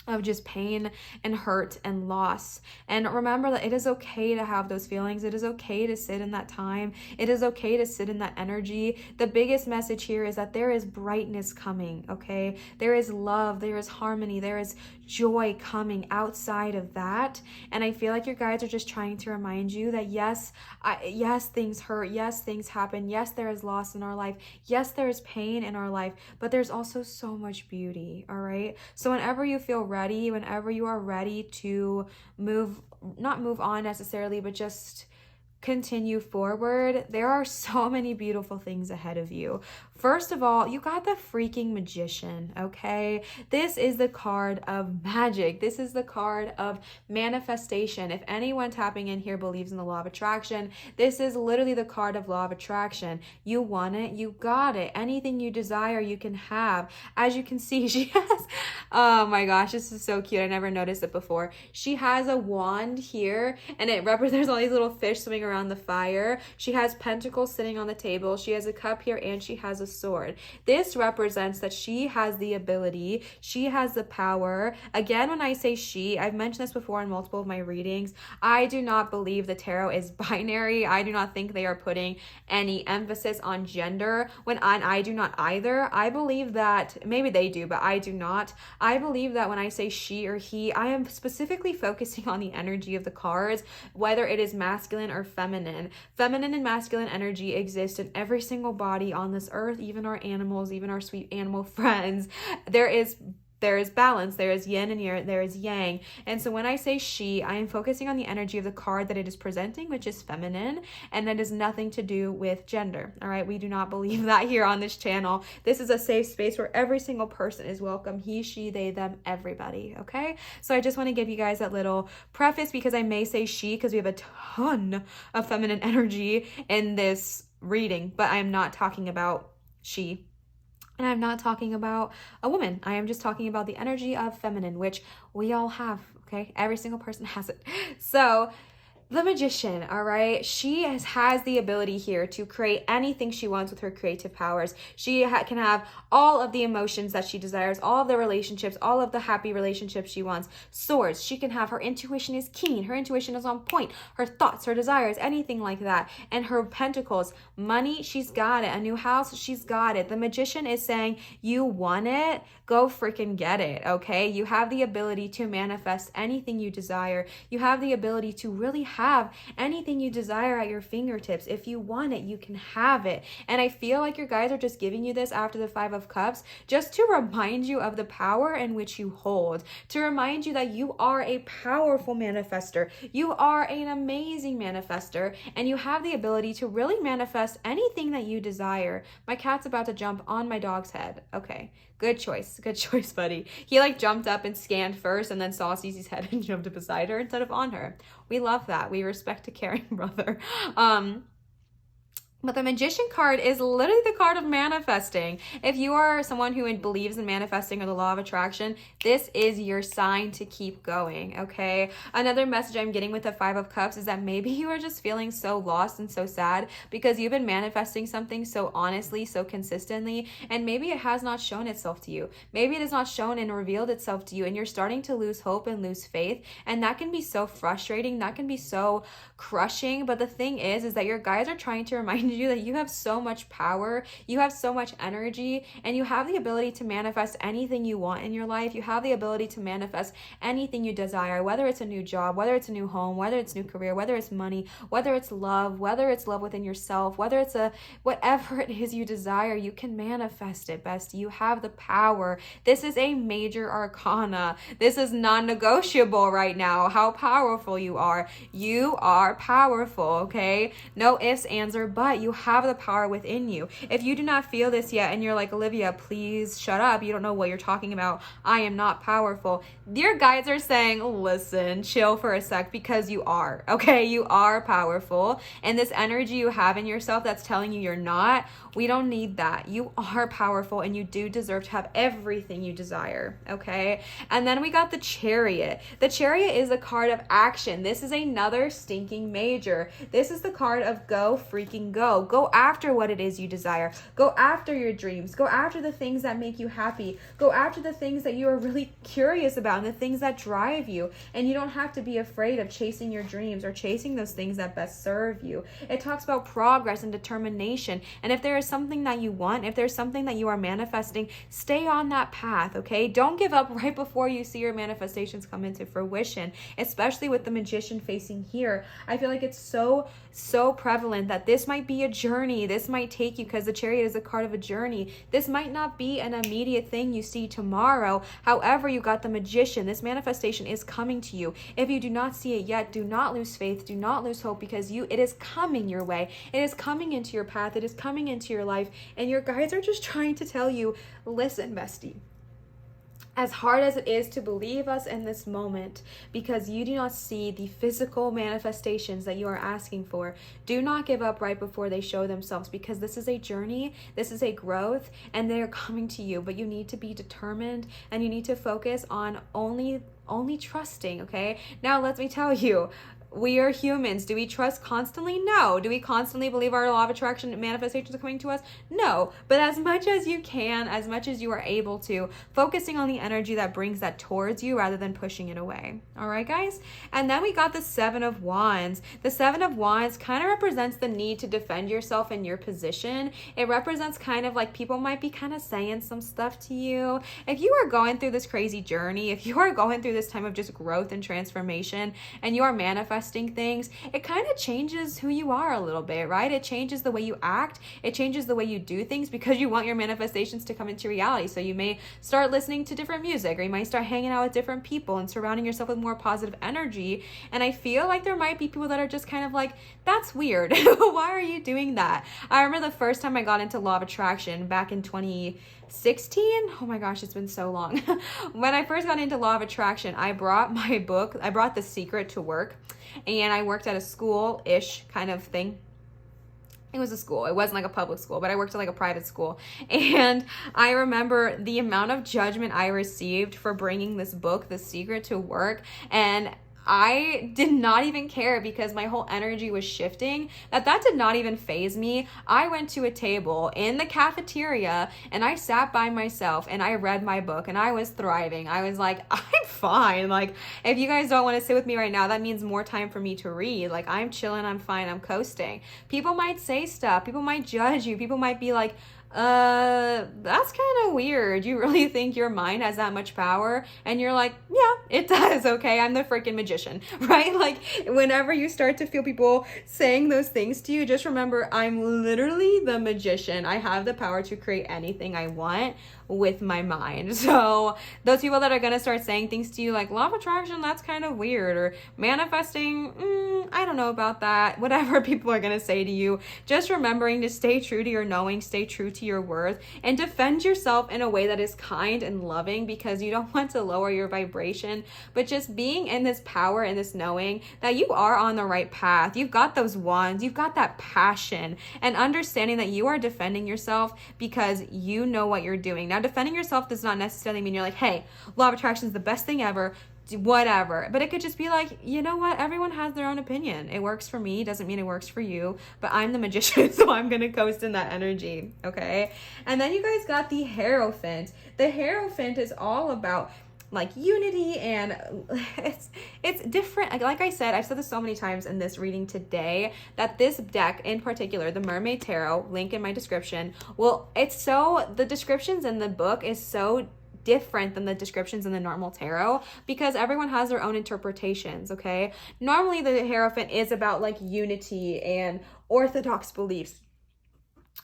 of just pain and hurt and loss. And remember that it is okay to have those feelings. It is okay to sit in that time. It is okay to sit in that energy. The biggest message here is that there is brightness coming, okay? There is love, there is harmony, there is joy coming outside of that. And I feel like your guides are just trying to remind you that yes, things hurt, yes, things happen, yes, there is loss in our life, yes, there is pain in our life, but there's also so much beauty, all right? So whenever you feel ready, whenever you are ready to not move on necessarily, but just continue forward, there are so many beautiful things ahead of you. First of all, you got the freaking Magician, okay? This is the card of magic. This is the card of manifestation. If anyone tapping in here believes in the law of attraction, this is literally the card of law of attraction. You want it, you got it. Anything you desire, you can have. As you can see, she has, oh my gosh, this is so cute. I never noticed it before. She has a wand here, and it represents, there's all these little fish swimming around the fire. She has pentacles sitting on the table. She has a cup here, and she has a sword. This represents that she has the ability, she has the power. Again, when I say she, I've mentioned this before in multiple of my readings, I do not believe the tarot is binary. I do not think they are putting any emphasis on gender, I do not either. I believe that, maybe they do, but I do not. I believe that when I say she or he, I am specifically focusing on the energy of the cards, whether it is masculine or feminine. Feminine and masculine energy exist in every single body on this earth, even our animals, even our sweet animal friends. There is balance, there is yin and there is yang. And so when I say she, I am focusing on the energy of the card that it is presenting, which is feminine, and that has nothing to do with gender. All right, we do not believe that here on this channel. This is a safe space where every single person is welcome. He, she, they, them, everybody. Okay, so I just want to give you guys that little preface, because I may say she because we have a ton of feminine energy in this reading, but I am not talking about she. And I'm not talking about a woman. I am just talking about the energy of feminine, which we all have, okay? Every single person has it. So The Magician, all right? She has the ability here to create anything she wants with her creative powers. She can have all of the emotions that she desires, all of the relationships, all of the happy relationships she wants. Swords, she can have, her intuition is keen, her intuition is on point, her thoughts, her desires, anything like that. And her pentacles, money, she's got it. A new house, she's got it. The Magician is saying, you want it, go freaking get it, okay? You have the ability to manifest anything you desire. You have the ability to really have anything you desire at your fingertips. If you want it, you can have it. And I feel like your guys are just giving you this after the Five of Cups just to remind you of the power in which you hold, to remind you that you are a powerful manifester. You are an amazing manifester, and you have the ability to really manifest anything that you desire. My cat's about to jump on my dog's head. Okay. Good choice, buddy. He like jumped up and scanned first and then saw Cece's head and jumped up beside her instead of on her. We love that. We respect a caring brother. But the Magician card is literally the card of manifesting. If you are someone who believes in manifesting or the law of attraction, this is your sign to keep going, okay? Another message I'm getting with the Five of Cups is that maybe you are just feeling so lost and so sad because you've been manifesting something so honestly, so consistently, and maybe it has not shown itself to you. Maybe it has not shown and revealed itself to you, and you're starting to lose hope and lose faith, and that can be so frustrating. That can be so crushing. But the thing is that your guides are trying to remind you that you have so much power, you have so much energy, and you have the ability to manifest anything you want in your life. You have the ability to manifest anything you desire, whether it's a new job, whether it's a new home, whether it's new career, whether it's money, whether it's love within yourself, whether it's whatever it is you desire, you can manifest it, bestie. You have the power. This is a major arcana. This is non-negotiable right now, how powerful you are. You are powerful, okay? No ifs, ands, or but. You have the power within you. If you do not feel this yet and you're like, Olivia, please shut up, you don't know what you're talking about, I am not powerful, your guides are saying, listen, chill for a sec, because you are, okay? You are powerful, and this energy you have in yourself that's telling you you're not, we don't need that. You are powerful, and you do deserve to have everything you desire, okay? And then we got the Chariot. The Chariot is a card of action. This is another stinking major. This is the card of go freaking go. Go after what it is you desire. Go after your dreams. Go after the things that make you happy. Go after the things that you are really curious about and the things that drive you. And you don't have to be afraid of chasing your dreams or chasing those things that best serve you. It talks about progress and determination. And if there is something that you want, if there's something that you are manifesting, stay on that path, okay? Don't give up right before you see your manifestations come into fruition, especially with the Magician facing here. I feel like it's so prevalent that this might be a journey. This might take you, because the Chariot is a card of a journey. This might not be an immediate thing you see tomorrow. However, you got the Magician. This manifestation is coming to you. If you do not see it yet, do not lose faith. Do not lose hope, because it is coming your way. It is coming into your path. It is coming into your life. And your guides are just trying to tell you, listen, bestie. As hard as it is to believe us in this moment, because you do not see the physical manifestations that you are asking for, do not give up right before they show themselves, because this is a journey, this is a growth, and they are coming to you. But you need to be determined, and you need to focus on only trusting, okay? Now, let me tell you, we are humans. Do we trust constantly? No. Do we constantly believe our law of attraction manifestations are coming to us? No. But as much as you can, as much as you are able to, focusing on the energy that brings that towards you rather than pushing it away. All right, guys? And then we got the Seven of Wands. The Seven of Wands kind of represents the need to defend yourself in your position. It represents kind of like people might be kind of saying some stuff to you. If you are going through this crazy journey, if you are going through this time of just growth and transformation, and you are manifesting things, it kind of changes who you are a little bit, right? It changes the way you act. It changes the way you do things, because you want your manifestations to come into reality. So you may start listening to different music, or you might start hanging out with different people and surrounding yourself with more positive energy. And I feel like there might be people that are just kind of like, that's weird. Why are you doing that? I remember the first time I got into law of attraction back in 2016. Oh my gosh, it's been so long. When I first got into law of attraction, I brought my book. I brought The Secret to work, and I worked at a school-ish kind of thing. It was a school. It wasn't like a public school, but I worked at like a private school. And I remember the amount of judgment I received for bringing this book, The Secret, to work. And I did not even care because my whole energy was shifting. That did not even faze me. I went to a table in the cafeteria and I sat by myself and I read my book and I was thriving. I was like, I'm fine. Like, if you guys don't want to sit with me right now, that means more time for me to read. Like, I'm chilling, I'm fine, I'm coasting. People might say stuff, people might judge you, people might be like, that's kind of weird. You really think your mind has that much power? And you're like, yeah, it does. Okay, I'm the freaking magician, right? Like, whenever you start to feel people saying those things to you, just remember, I'm literally the magician. I have the power to create anything I want with my mind. So those people that are going to start saying things to you like law of attraction, that's kind of weird, or manifesting, I don't know about that, whatever people are going to say to you, just remembering to stay true to your knowing, stay true to your worth, and defend yourself in a way that is kind and loving, because you don't want to lower your vibration, but just being in this power and this knowing that you are on the right path. You've got those wands, you've got that passion, and understanding that you are defending yourself because you know what you're doing. Now, defending yourself does not necessarily mean you're like, hey, law of attraction is the best thing ever, whatever. But it could just be like, you know what? Everyone has their own opinion. It works for me, doesn't mean it works for you, but I'm the magician, so I'm going to coast in that energy, okay? And then you guys got the Hierophant. The Hierophant is all about like unity, and it's different. Like I said, I've said this so many times in this reading today, that this deck in particular, the Mermaid Tarot, link in my description, the descriptions in the book is so different than the descriptions in the normal tarot, because everyone has their own interpretations, okay? Normally the Hierophant is about like unity and orthodox beliefs.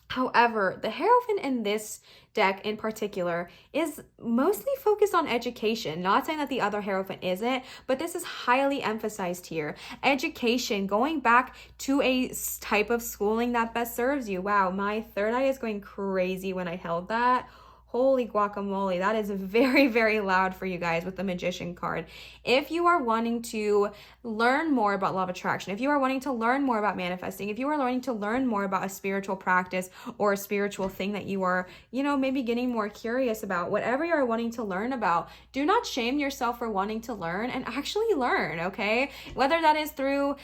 However, the Hierophant in this deck in particular is mostly focused on education. Not saying that the other Hierophant isn't, but this is highly emphasized here. Education, going back to a type of schooling that best serves you. Wow, my third eye is going crazy when I held that. Holy guacamole, that is very, very loud for you guys with the Magician card. If you are wanting to learn more about law of attraction, if you are wanting to learn more about manifesting, if you are learning to learn more about a spiritual practice or a spiritual thing that you are, maybe getting more curious about, whatever you are wanting to learn about, do not shame yourself for wanting to learn, and actually learn, okay? Whether that is through,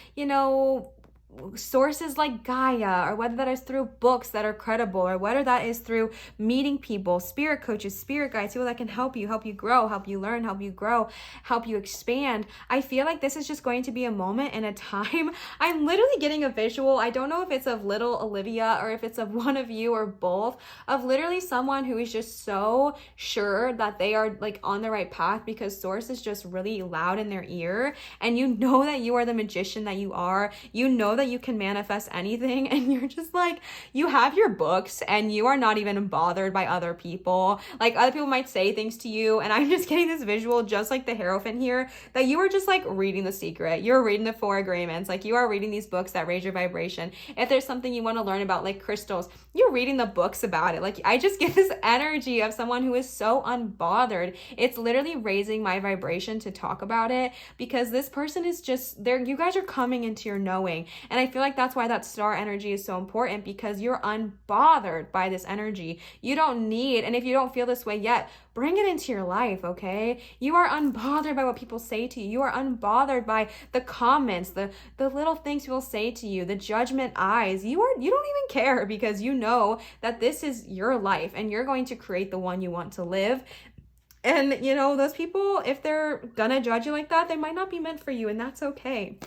sources like Gaia, or whether that is through books that are credible, or whether that is through meeting people, spirit coaches, spirit guides, people that can help you grow, help you learn, help you grow, help you expand. I feel like this is just going to be a moment in a time. I'm literally getting a visual. I don't know if it's of little Olivia or if it's of one of you or both, of literally someone who is just so sure that they are like on the right path because source is just really loud in their ear, and you know that you are the magician that you are. You know that you can manifest anything, and you're just like, you have your books and you are not even bothered by other people. Like, other people might say things to you, and I'm just getting this visual, just like the Hierophant here, that you are just like reading The Secret, you're reading the 4 Agreements, like you are reading these books that raise your vibration. If there's something you want to learn about, like crystals, you're reading the books about it. Like, I just get this energy of someone who is so unbothered. It's literally raising my vibration to talk about it, because this person is just there. You guys are coming into your knowing, and I feel like that's why that star energy is so important, because you're unbothered by this energy. You don't need, and if you don't feel this way yet, bring it into your life, okay? You are unbothered by what people say to you. You are unbothered by the comments, the little things people say to you, the judgment eyes. You don't even care, because you know that this is your life and you're going to create the one you want to live. And those people, if they're gonna judge you like that, they might not be meant for you, and that's okay.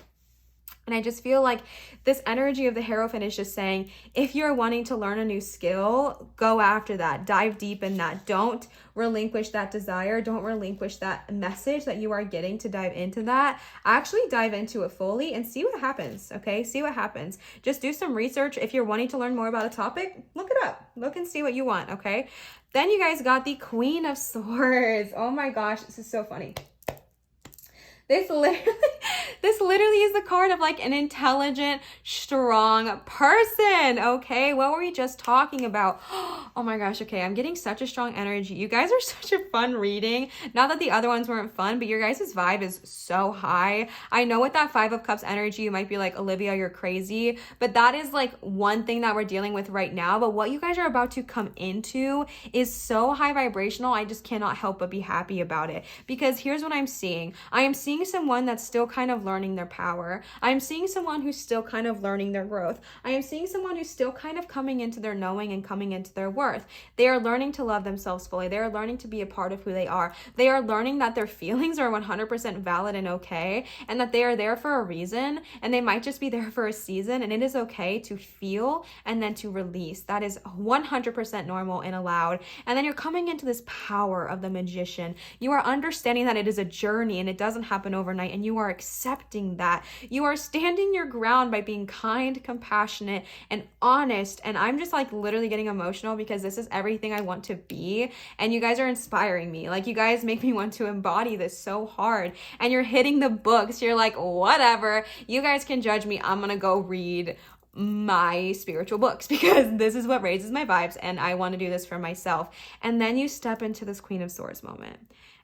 And I just feel like this energy of the Hierophant is just saying, if you're wanting to learn a new skill, go after that. Dive deep in that. Don't relinquish that desire. Don't relinquish that message that you are getting to dive into that. Actually dive into it fully and see what happens, okay? See what happens. Just do some research. If you're wanting to learn more about a topic, look it up. Look and see what you want, okay? Then you guys got the Queen of Swords. Oh my gosh, this is so funny. This literally is the card of like an intelligent, strong person, okay? What were we just talking about? Oh my gosh, okay, I'm getting such a strong energy. You guys are such a fun reading. Not that the other ones weren't fun, but your guys' vibe is so high. I know with that 5 of Cups energy, you might be like, Olivia, you're crazy, but that is like one thing that we're dealing with right now. But what you guys are about to come into is so high vibrational, I just cannot help but be happy about it. Because here's what I'm seeing. I am seeing seeing someone that's still kind of learning their power. I'm seeing someone who's still kind of learning their growth. I am seeing someone who's still kind of coming into their knowing and coming into their worth. They are learning to love themselves fully. They are learning to be a part of who they are. They are learning that their feelings are 100% valid and okay, and that they are there for a reason, and they might just be there for a season, and it is okay to feel and then to release. That is 100% normal and allowed. And then you're coming into this power of the magician. You are understanding that it is a journey and it doesn't happen overnight, and you are accepting that. You are standing your ground by being kind, compassionate, and honest. And I'm just like literally getting emotional because this is everything I want to be, and you guys are inspiring me. Like, you guys make me want to embody this so hard, and you're hitting the books. You're like, whatever, you guys can judge me, I'm gonna go read my spiritual books because this is what raises my vibes, and I want to do this for myself. And then you step into this Queen of Swords moment.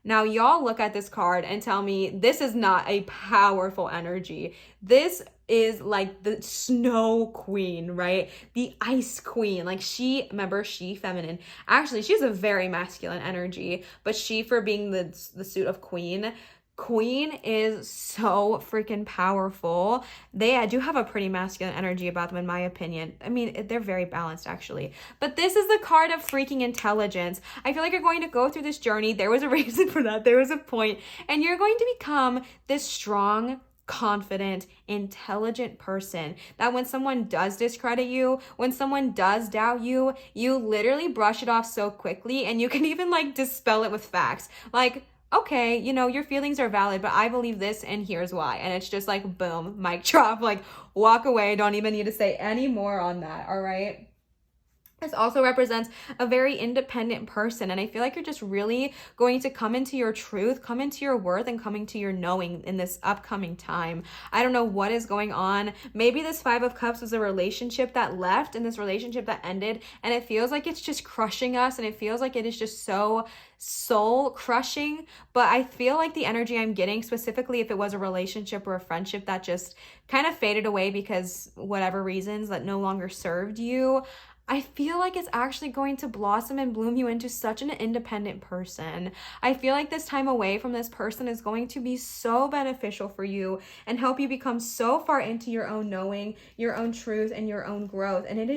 Now, y'all look at this card and tell me this is not a powerful energy. This is like the snow queen, right? The ice queen. Like, she, remember, she feminine. Actually, she's a very masculine energy, but she, for being the suit of queen is so freaking powerful. They do have a pretty masculine energy about them, in my opinion. I mean, they're very balanced, actually. But this is the card of freaking intelligence. I feel like you're going to go through this journey. There was a reason for that. There was a point. And you're going to become this strong, confident, intelligent person that when someone does discredit you, when someone does doubt you, you literally brush it off so quickly, and you can even like dispel it with facts. Like, okay, you know, your feelings are valid, but I believe this, and here's why. And it's just like, boom, mic drop, like walk away. Don't even need to say any more on that, all right? This also represents a very independent person, and I feel like you're just really going to come into your truth, come into your worth, and coming to your knowing in this upcoming time. I don't know what is going on. Maybe this Five of Cups was a relationship that left and this relationship that ended, and it feels like it's just crushing us, and it feels like it is just so soul crushing. But I feel like the energy I'm getting, specifically if it was a relationship or a friendship that just kind of faded away because whatever reasons that no longer served you, I feel like it's actually going to blossom and bloom you into such an independent person. I feel like this time away from this person is going to be so beneficial for you and help you become so far into your own knowing, your own truth, and your own growth. And it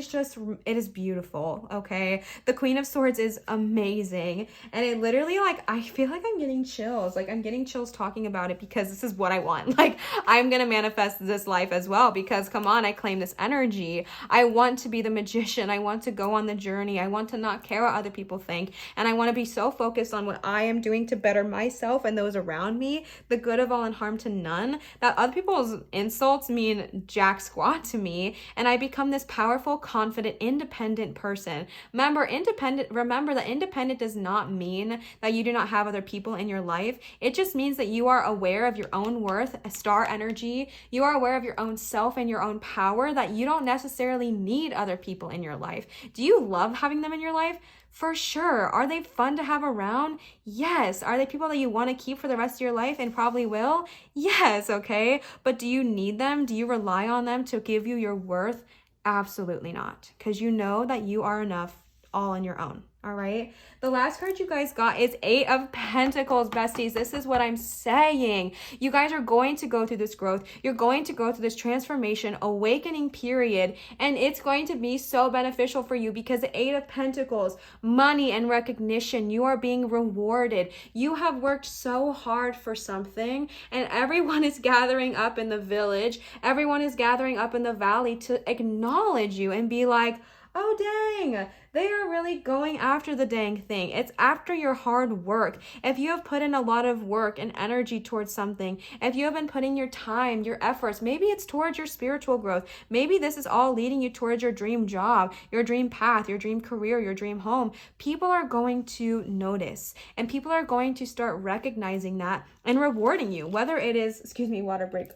is beautiful, okay? The Queen of Swords is amazing. And it literally, like, I feel like I'm getting chills. Like, I'm getting chills talking about it because this is what I want. Like, I'm going to manifest this life as well because, come on, I claim this energy. I want to be the magician. I want to go on the journey. I want to not care what other people think. And I want to be so focused on what I am doing to better myself and those around me, the good of all and harm to none, that other people's insults mean jack squat to me. And I become this powerful, confident, independent person. Remember that independent does not mean that you do not have other people in your life. It just means that you are aware of your own worth, a star energy. You are aware of your own self and your own power, that you don't necessarily need other people in your life. Do you love having them in your life? For sure. Are they fun to have around? Yes. Are they people that you want to keep for the rest of your life and probably will? Yes, okay. But do you need them? Do you rely on them to give you your worth? Absolutely not. Because you know that you are enough all on your own. All right. The last card you guys got is Eight of Pentacles, besties. This is what I'm saying. You guys are going to go through this growth. You're going to go through this transformation, awakening period, and it's going to be so beneficial for you because the Eight of Pentacles, money and recognition, you are being rewarded. You have worked so hard for something, and everyone is gathering up in the village. Everyone is gathering up in the valley to acknowledge you and be like, oh, dang, they are really going after the dang thing. It's after your hard work. If you have put in a lot of work and energy towards something, if you have been putting your time, your efforts, maybe it's towards your spiritual growth. Maybe this is all leading you towards your dream job, your dream path, your dream career, your dream home. People are going to notice, and people are going to start recognizing that and rewarding you, whether it is, excuse me, water break.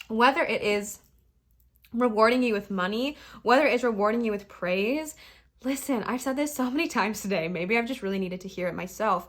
Whether it is rewarding you with money, whether it's rewarding you with praise. Listen, I've said this so many times today. Maybe I've just really needed to hear it myself.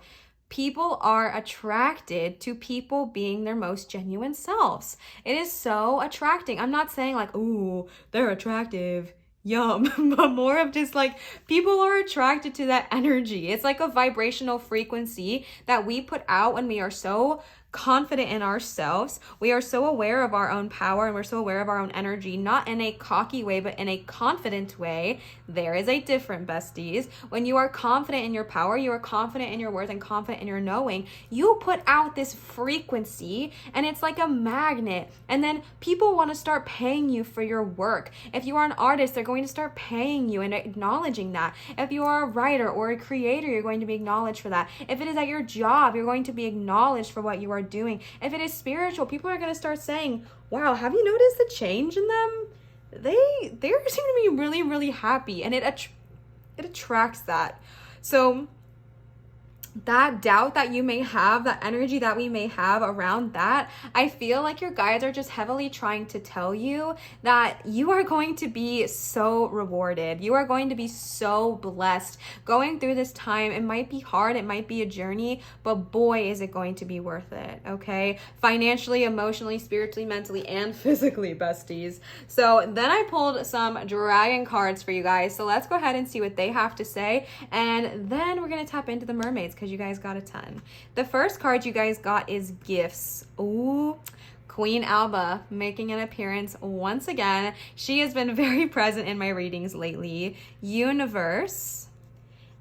People are attracted to people being their most genuine selves. It is so attracting. I'm not saying like, ooh, they're attractive, yum, but more of just like people are attracted to that energy. It's like a vibrational frequency that we put out when we are so confident in ourselves. We are so aware of our own power and we're so aware of our own energy, not in a cocky way, but in a confident way. There is a difference, besties. When you are confident in your power, you are confident in your worth and confident in your knowing, you put out this frequency and it's like a magnet. And then people want to start paying you for your work. If you are an artist, they're going to start paying you and acknowledging that. If you are a writer or a creator, you're going to be acknowledged for that. If it is at your job, you're going to be acknowledged for what you are doing. If it is spiritual, people are going to start saying, wow, have you noticed the change in them? They seem to be really, really happy, and it attracts that. So that doubt that you may have, that energy that we may have around that, I feel like your guides are just heavily trying to tell you that you are going to be so rewarded. You are going to be so blessed going through this time. It might be hard, it might be a journey, but boy, is it going to be worth it, okay? Financially, emotionally, spiritually, mentally, and physically, besties. So then I pulled some dragon cards for you guys. So let's go ahead and see what they have to say. And then we're going to tap into the mermaids, because you guys got a ton. The first card you guys got is gifts. Ooh, Queen Alba making an appearance once again. She has been very present in my readings lately. Universe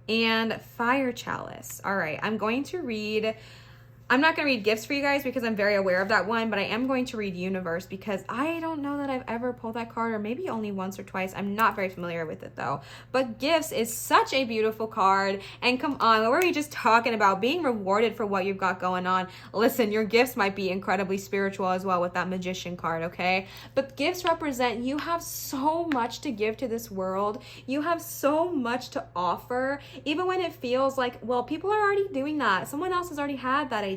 and Fire Chalice. All right, I'm not going to read gifts for you guys because I'm very aware of that one, but I am going to read universe because I don't know that I've ever pulled that card, or maybe only once or twice. I'm not very familiar with it though. But gifts is such a beautiful card. And come on, what were we just talking about? Being rewarded for what you've got going on. Listen, your gifts might be incredibly spiritual as well with that magician card, okay? But gifts represent you have so much to give to this world. You have so much to offer, even when it feels like, well, people are already doing that. Someone else has already had that idea.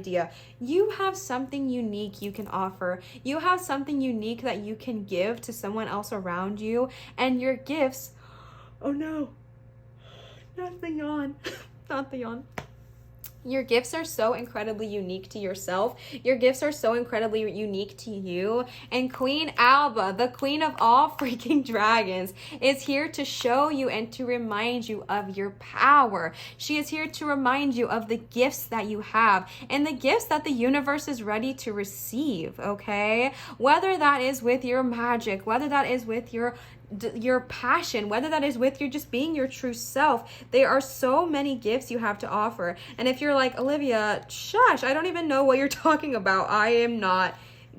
You have something unique you can offer. You have something unique that you can give to someone else around you. And your gifts, oh no, not the yawn, not the yawn. Your gifts are so incredibly unique to yourself. Your gifts are so incredibly unique to you. And Queen Alba, the queen of all freaking dragons, is here to show you and to remind you of your power. She is here to remind you of the gifts that you have and the gifts that the universe is ready to receive, okay? Whether that is with your magic, whether that is with your passion, whether that is with you just being your true self, there are so many gifts you have to offer. And if you're like, Olivia, shush, I don't even know what you're talking about. I am not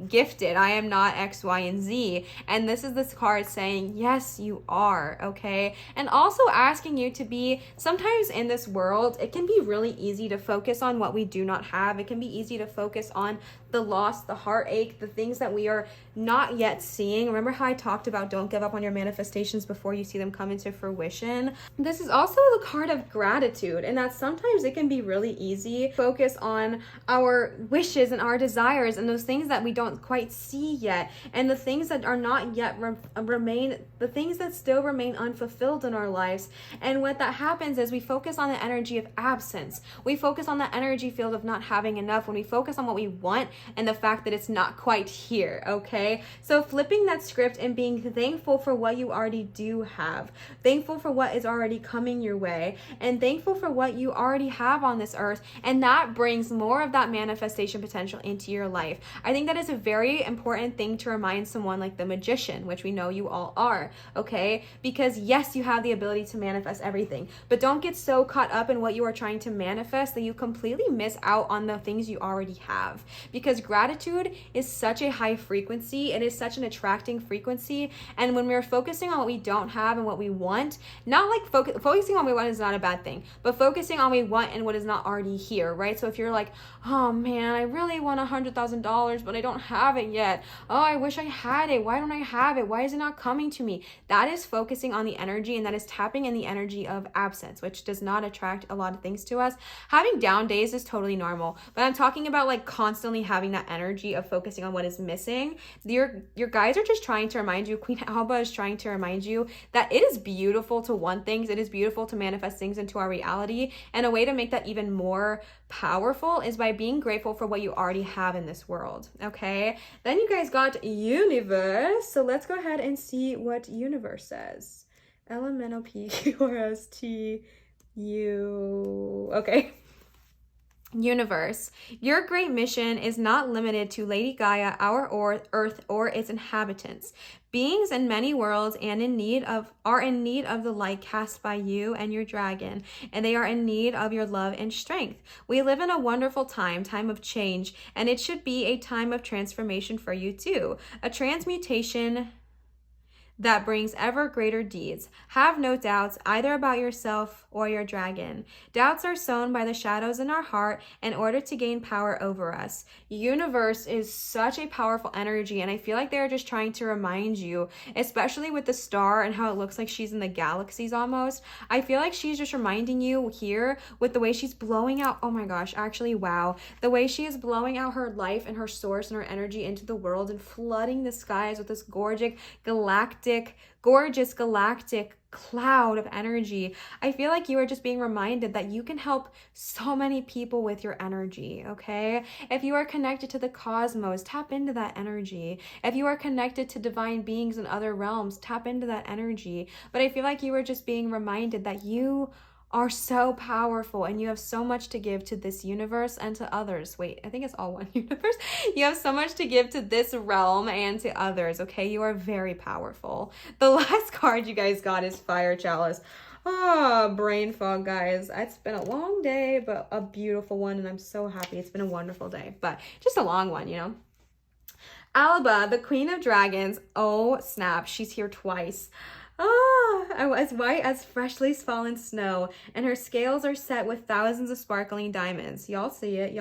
gifted. I am not X, Y, and Z. And this is this card saying, yes, you are, okay? And also asking you to be, sometimes in this world, it can be really easy to focus on what we do not have. It can be easy to focus on the loss, the heartache, the things that we are not yet seeing. Remember how I talked about don't give up on your manifestations before you see them come into fruition? This is also the card of gratitude, and that sometimes it can be really easy to focus on our wishes and our desires and those things that we don't quite see yet, and the things that are not yet the things that still remain unfulfilled in our lives. And what that happens is we focus on the energy of absence. We focus on the energy field of not having enough when we focus on what we want and the fact that it's not quite here, okay? So flipping that script and being thankful for what you already do have, thankful for what is already coming your way, and thankful for what you already have on this earth, and that brings more of that manifestation potential into your life. I think that is a very important thing to remind someone like the magician, which we know you all are, okay? Because yes, you have the ability to manifest everything, but don't get so caught up in what you are trying to manifest that you completely miss out on the things you already have. Because gratitude is such a high frequency, it is such an attracting frequency, and when we're focusing on what we don't have and what we want, not like focusing on what we want is not a bad thing, but focusing on what we want and what is not already here, right? So if you're like, oh man, I really want $100,000, but I don't have it yet. Oh, I wish I had it. Why don't I have it? Why is it not coming to me? That is focusing on the energy, and that is tapping in the energy of absence, which does not attract a lot of things to us. Having down days is totally normal, but I'm talking about like constantly having that energy of focusing on what is missing. Your guides are just trying to remind you, Queen Alba is trying to remind you that it is beautiful to want things. It is beautiful to manifest things into our reality, and a way to make that even more powerful is by being grateful for what you already have in this world, okay? Then you guys got universe, so let's go ahead and see what universe says. Elemental PQRSTU. Okay. Universe. Your great mission is not limited to Lady Gaia, our Earth, or its inhabitants. Beings in many worlds and are in need of the light cast by you and your dragon, and they are in need of your love and strength. We live in a wonderful time of change, and it should be a time of transformation for you too. A transmutation that brings ever greater deeds. Have no doubts either about yourself or your dragon. Doubts are sown by the shadows in our heart in order to gain power over us. Universe is such a powerful energy, and I feel like they're just trying to remind you, especially with the star and how it looks like she's in the galaxies almost. I feel like she's just reminding you here with the way she's blowing out, oh my gosh, actually, wow. The way she is blowing out her life and her source and her energy into the world and flooding the skies with this gorgeous galactic cloud of energy. I feel like you are just being reminded that you can help so many people with your energy, okay? If you are connected to the cosmos, tap into that energy. If you are connected to divine beings in other realms, tap into that energy. But I feel like you are just being reminded that you are so powerful and you have so much to give to this universe and to others. Wait, I think it's all one universe. You have so much to give to this realm and to others, okay? You are very powerful. The last card you guys got is Fire Chalice. Oh, brain fog, guys. It's been a long day, but a beautiful one, and I'm so happy. It's been a wonderful day, but just a long one, you know? Alba, the Queen of Dragons. Oh, snap. She's here twice. As white as freshly fallen snow, and her scales are set with thousands of sparkling diamonds. Y'all see it.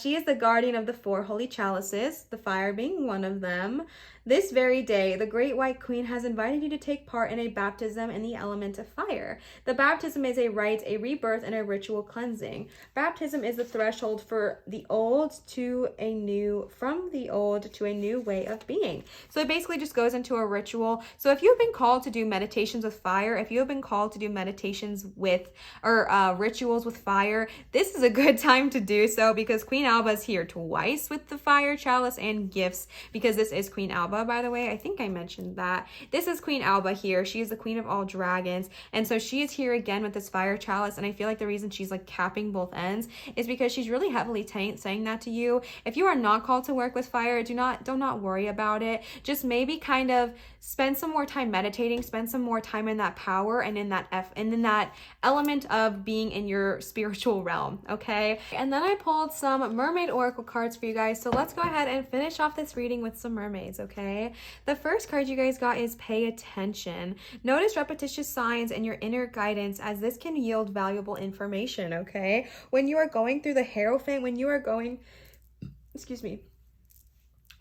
She is the guardian of the 4 holy chalices, the fire being one of them. This very day, the Great White Queen has invited you to take part in a baptism in the element of fire. The baptism is a rite, a rebirth, and a ritual cleansing. Baptism is the threshold from the old to a new way of being. So it basically just goes into a ritual. So if you've been called to do meditations with fire, if you have been called to do meditations with rituals with fire, this is a good time to do so, because Queen Alba is here twice with the fire chalice and gifts, because this is Queen Alba, by the way. I think I mentioned that. This is Queen Alba here. She is the queen of all dragons, and so she is here again with this fire chalice, and I feel like the reason she's like capping both ends is because she's really heavily saying that to you. If you are not called to work with fire, do not worry about it. Just maybe kind of spend some more time meditating, spend some more time in that power and in that element of being in your spiritual realm, okay? And then I pulled some mermaid oracle cards for you guys, so let's go ahead and finish off this reading with some mermaids, okay? The first card you guys got is pay attention. Notice repetitious signs and your inner guidance, as this can yield valuable information, okay? When you are going through the Hierophant, when you are going,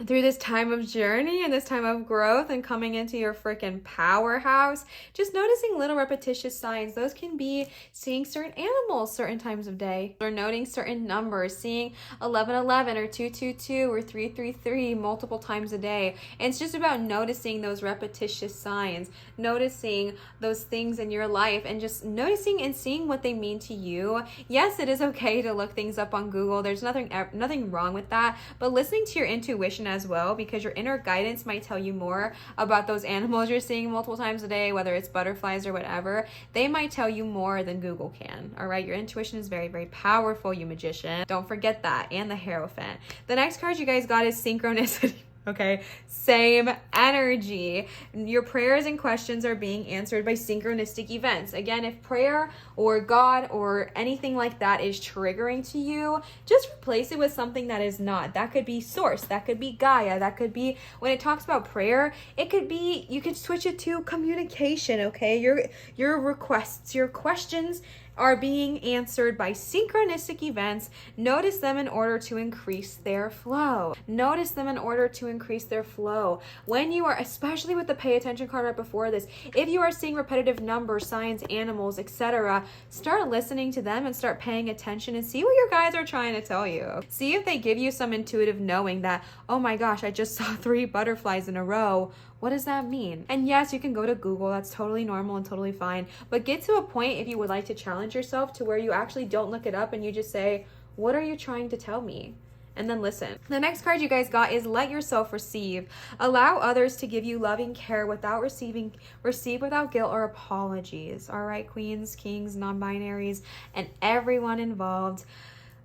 through this time of journey and this time of growth and coming into your freaking powerhouse, just noticing little repetitious signs. Those can be seeing certain animals certain times of day, or noting certain numbers, seeing 1111 or 222 or 333 multiple times a day. And it's just about noticing those repetitious signs, noticing those things in your life, and just noticing and seeing what they mean to you. Yes, it is okay to look things up on Google. There's nothing wrong with that, but listening to your intuition as well, because your inner guidance might tell you more about those animals you're seeing multiple times a day, whether it's butterflies or whatever. They might tell you more than Google can. All right, your intuition is very, very powerful, you magician. Don't forget that. And the Hierophant. The next card you guys got is synchronicity. Okay, same energy. Your prayers and questions are being answered by synchronistic events. Again, if prayer or God or anything like that is triggering to you, just replace it with something that is not. That could be Source, that could be Gaia, that could be, when it talks about prayer, it could be, you could switch it to communication, okay? Your requests, your questions are being answered by synchronistic events. Notice them in order to increase their flow. Notice them in order to increase their flow. When you are, especially with the pay attention card right before this, if you are seeing repetitive numbers, signs, animals, etc., start listening to them and start paying attention and see what your guides are trying to tell you. See if they give you some intuitive knowing that, oh my gosh, I just saw 3 butterflies in a row. What does that mean? And yes, you can go to Google. That's totally normal and totally fine. But get to a point, if you would like to challenge yourself, to where you actually don't look it up and you just say, what are you trying to tell me? And then listen. The next card you guys got is let yourself receive. Allow others to give you loving care without receive without guilt or apologies. All right, queens, kings, non-binaries, and everyone involved.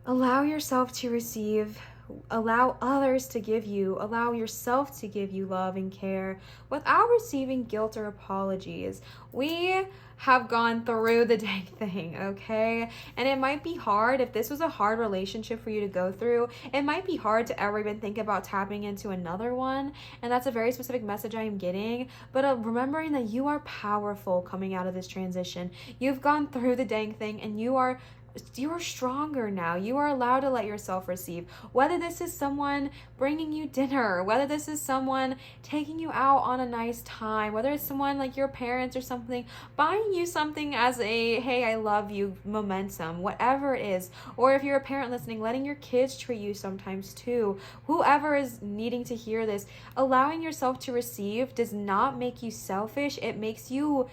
Allow yourself to receive. Allow others to give you, allow yourself to give you love and care without receiving guilt or apologies. We have gone through the dang thing, okay? And it might be hard. If this was a hard relationship for you to go through, it might be hard to ever even think about tapping into another one. And that's a very specific message I am getting. But remembering that you are powerful coming out of this transition. You've gone through the dang thing, and you are stronger now. You are allowed to let yourself receive. Whether this is someone bringing you dinner, whether this is someone taking you out on a nice time, whether it's someone like your parents or something, buying you something as a, hey, I love you momentum, whatever it is. Or if you're a parent listening, letting your kids treat you sometimes too. Whoever is needing to hear this, allowing yourself to receive does not make you selfish. It makes you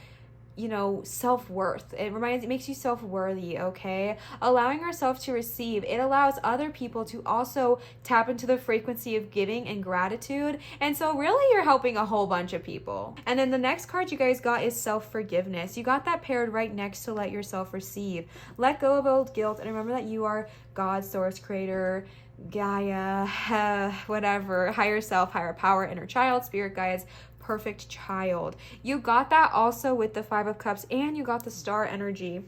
self-worth. It makes you self-worthy, okay? Allowing ourselves to receive, it allows other people to also tap into the frequency of giving and gratitude. And so really you're helping a whole bunch of people. And then the next card you guys got is self-forgiveness. You got that paired right next to let yourself receive. Let go of old guilt and remember that you are God, source, creator, Gaia, whatever, higher self, higher power, inner child, spirit guides, perfect child. You got that also with the Five of Cups, and you got the star energy.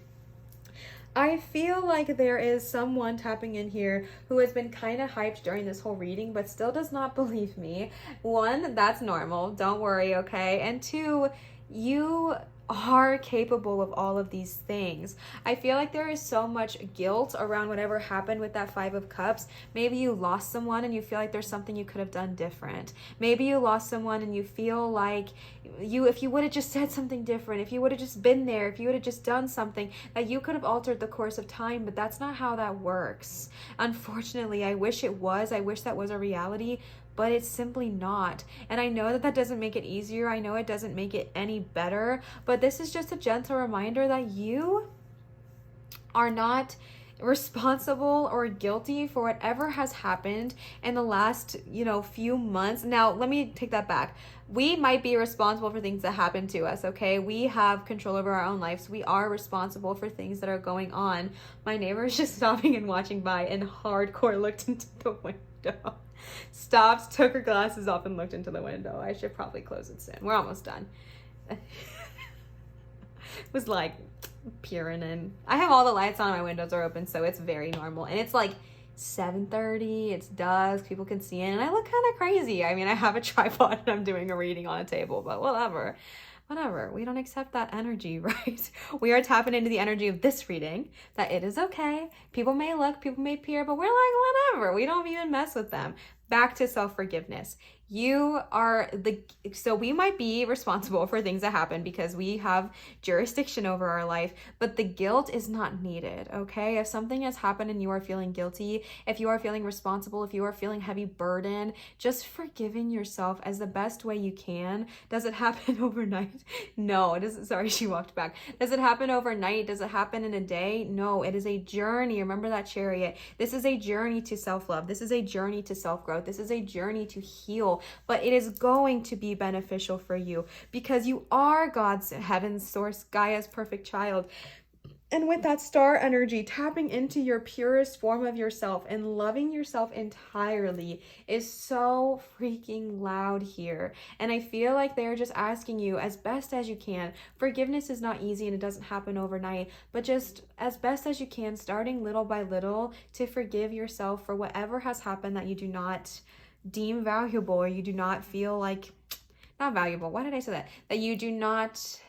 I feel like there is someone tapping in here who has been kind of hyped during this whole reading, but still does not believe me. One, that's normal. Don't worry, okay? And two, you are capable of all of these things. I feel like there is so much guilt around whatever happened with that Five of Cups. Maybe you lost someone and you feel like there's something you could have done different. Maybe you lost someone and you feel like if you would have just said something different, if you would have just been there, if you would have just done something, that you could have altered the course of time, but that's not how that works. Unfortunately, I wish it was. I wish that was a reality, but it's simply not. And I know that that doesn't make it easier. I know it doesn't make it any better, but this is just a gentle reminder that you are not responsible or guilty for whatever has happened in the last, few months. Now, let me take that back. We might be responsible for things that happen to us, okay? We have control over our own lives. We are responsible for things that are going on. My neighbor is just stopping and watching by and hardcore looked into the window. Stopped, took her glasses off, and looked into the window. I should probably close it soon. We're almost done. Was like peering in. I have all the lights on, my windows are open, so it's very normal. And it's like 7:30, it's dusk, people can see in, and I look kind of crazy. I mean, I have a tripod and I'm doing a reading on a table, but whatever. We don't accept that energy, right? We are tapping into the energy of this reading, that it is okay. People may look, people may peer, but we're like, whatever. We don't even mess with them. Back to self-forgiveness. So we might be responsible for things that happen because we have jurisdiction over our life, but the guilt is not needed, okay? If something has happened and you are feeling guilty, if you are feeling responsible, if you are feeling heavy burden, just forgiving yourself as the best way you can. Does it happen overnight? No, it isn't. Sorry, she walked back. Does it happen overnight? Does it happen in a day? No, it is a journey. Remember that Chariot. This is a journey to self-love. This is a journey to self-growth. This is a journey to heal, but it is going to be beneficial for you because you are God's heaven's source, Gaia's perfect child. And with that star energy, tapping into your purest form of yourself and loving yourself entirely is so freaking loud here. And I feel like they're just asking you as best as you can. Forgiveness is not easy and it doesn't happen overnight, but just as best as you can, starting little by little to forgive yourself for whatever has happened that you do not deem valuable, or you do not feel like, not valuable, why did I say that? That you do not,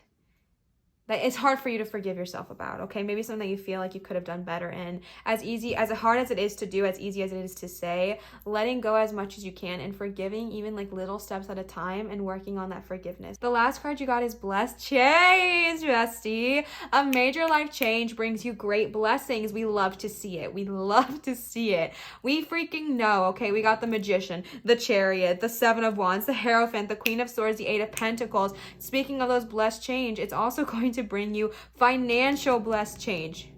that it's hard for you to forgive yourself about, okay? Maybe something that you feel like you could have done better in. As hard as it is to do, as easy as it is to say, letting go as much as you can and forgiving even like little steps at a time and working on that forgiveness. The last card you got is blessed change, bestie. A major life change brings you great blessings. We love to see it. We love to see it. We freaking know, okay? We got the Magician, the Chariot, the Seven of Wands, the Hierophant, the Queen of Swords, the Eight of Pentacles. Speaking of those blessed change, it's also going to bring you financial blessed change.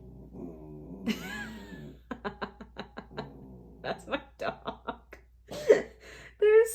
That's my dog.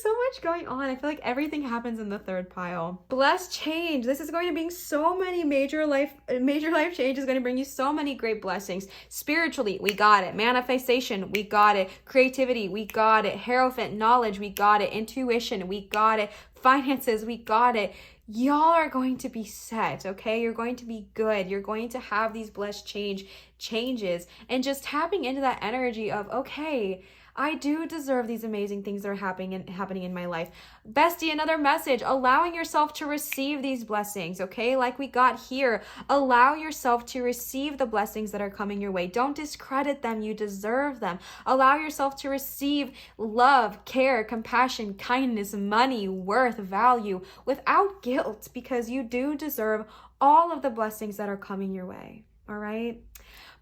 so much going on. I feel like everything happens in the third pile. Blessed change. This is going to bring so many major life change is going to bring you so many great blessings. Spiritually, we got it. Manifestation, we got it. Creativity, we got it. Hierophant knowledge, we got it. Intuition, we got it. Finances, we got it. Y'all are going to be set, okay? You're going to be good. You're going to have these blessed changes, and just tapping into that energy of, okay, I do deserve these amazing things that are happening in my life. Bestie, another message, allowing yourself to receive these blessings, okay? Like we got here, allow yourself to receive the blessings that are coming your way. Don't discredit them. You deserve them. Allow yourself to receive love, care, compassion, kindness, money, worth, value without guilt, because you do deserve all of the blessings that are coming your way, all right?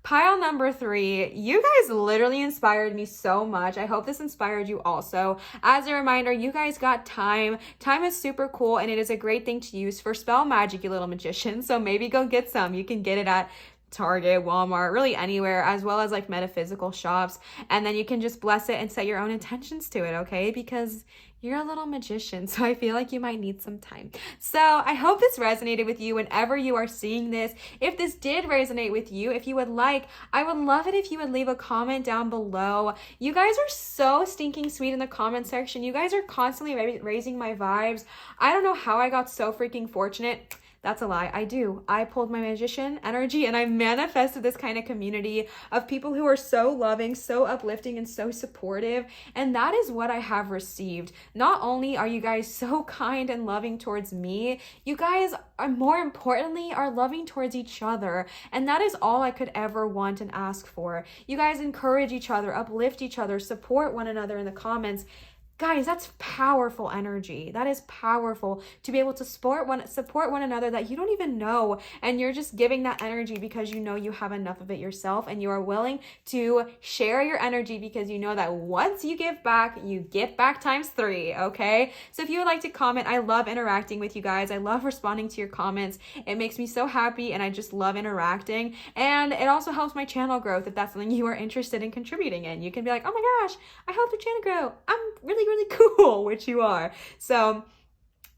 Pile number 3, you guys literally inspired me so much. I hope this inspired you also. As a reminder, you guys got time. Time is super cool, and it is a great thing to use for spell magic, you little magician. So maybe go get some. You can get it at Target, Walmart, really anywhere, as well as like metaphysical shops. And then you can just bless it and set your own intentions to it, okay? Because you're a little magician, so I feel like you might need some time. So I hope this resonated with you whenever you are seeing this. If this did resonate with you, if you would like, I would love it if you would leave a comment down below. You guys are so stinking sweet in the comment section. You guys are constantly raising my vibes. I don't know how I got so freaking fortunate. That's a lie. I pulled my magician energy and I manifested this kind of community of people who are so loving, so uplifting, and so supportive. And that is what I have received. Not only are you guys so kind and loving towards me, you guys are, more importantly, are loving towards each other. And that is all I could ever want and ask for. You guys encourage each other, uplift each other, support one another in the comments. Guys, that's powerful energy. That is powerful to be able to support one another that you don't even know, and you're just giving that energy because you know you have enough of it yourself, and you are willing to share your energy because you know that once you give back, you get back ×3, okay? So if you would like to comment, I love interacting with you guys. I love responding to your comments. It makes me so happy, and I just love interacting, and it also helps my channel growth if that's something you are interested in contributing in. You can be like, oh my gosh, I helped your channel grow. I'm really cool, which you are. So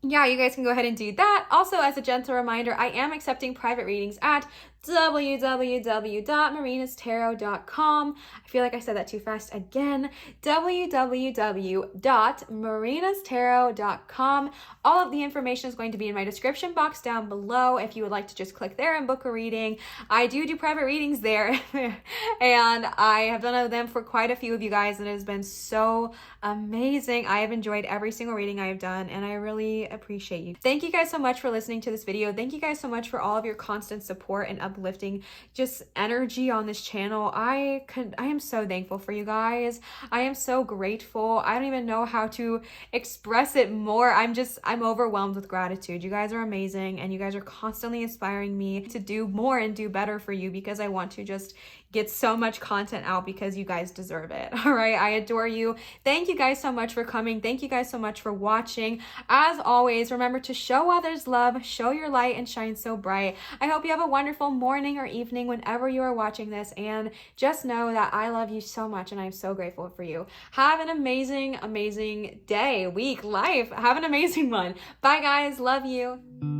yeah, you guys can go ahead and do that. Also, as a gentle reminder, I am accepting private readings at www.marinastarot.com. I feel like I said that too fast again. www.marinastarot.com. All of the information is going to be in my description box down below if you would like to just click there and book a reading. I do private readings there, and I have done them for quite a few of you guys, and it has been so amazing. I have enjoyed every single reading I have done, and I really appreciate you. Thank you guys so much for listening to this video. Thank you guys so much for all of your constant support and uplifting just energy on this channel. I am so thankful for you guys. I am so grateful. I don't even know how to express it more. I'm overwhelmed with gratitude. You guys are amazing, and you guys are constantly inspiring me to do more and do better for you, because I want to just get so much content out because you guys deserve it. All right, I adore you. Thank you guys so much for coming. Thank you guys so much for watching. As always, remember to show others love, show your light, and shine so bright. I hope you have a wonderful morning or evening whenever you are watching this, and just know that I love you so much, and I'm so grateful for you. Have an amazing day, week, life. Have an amazing one. Bye guys, love you.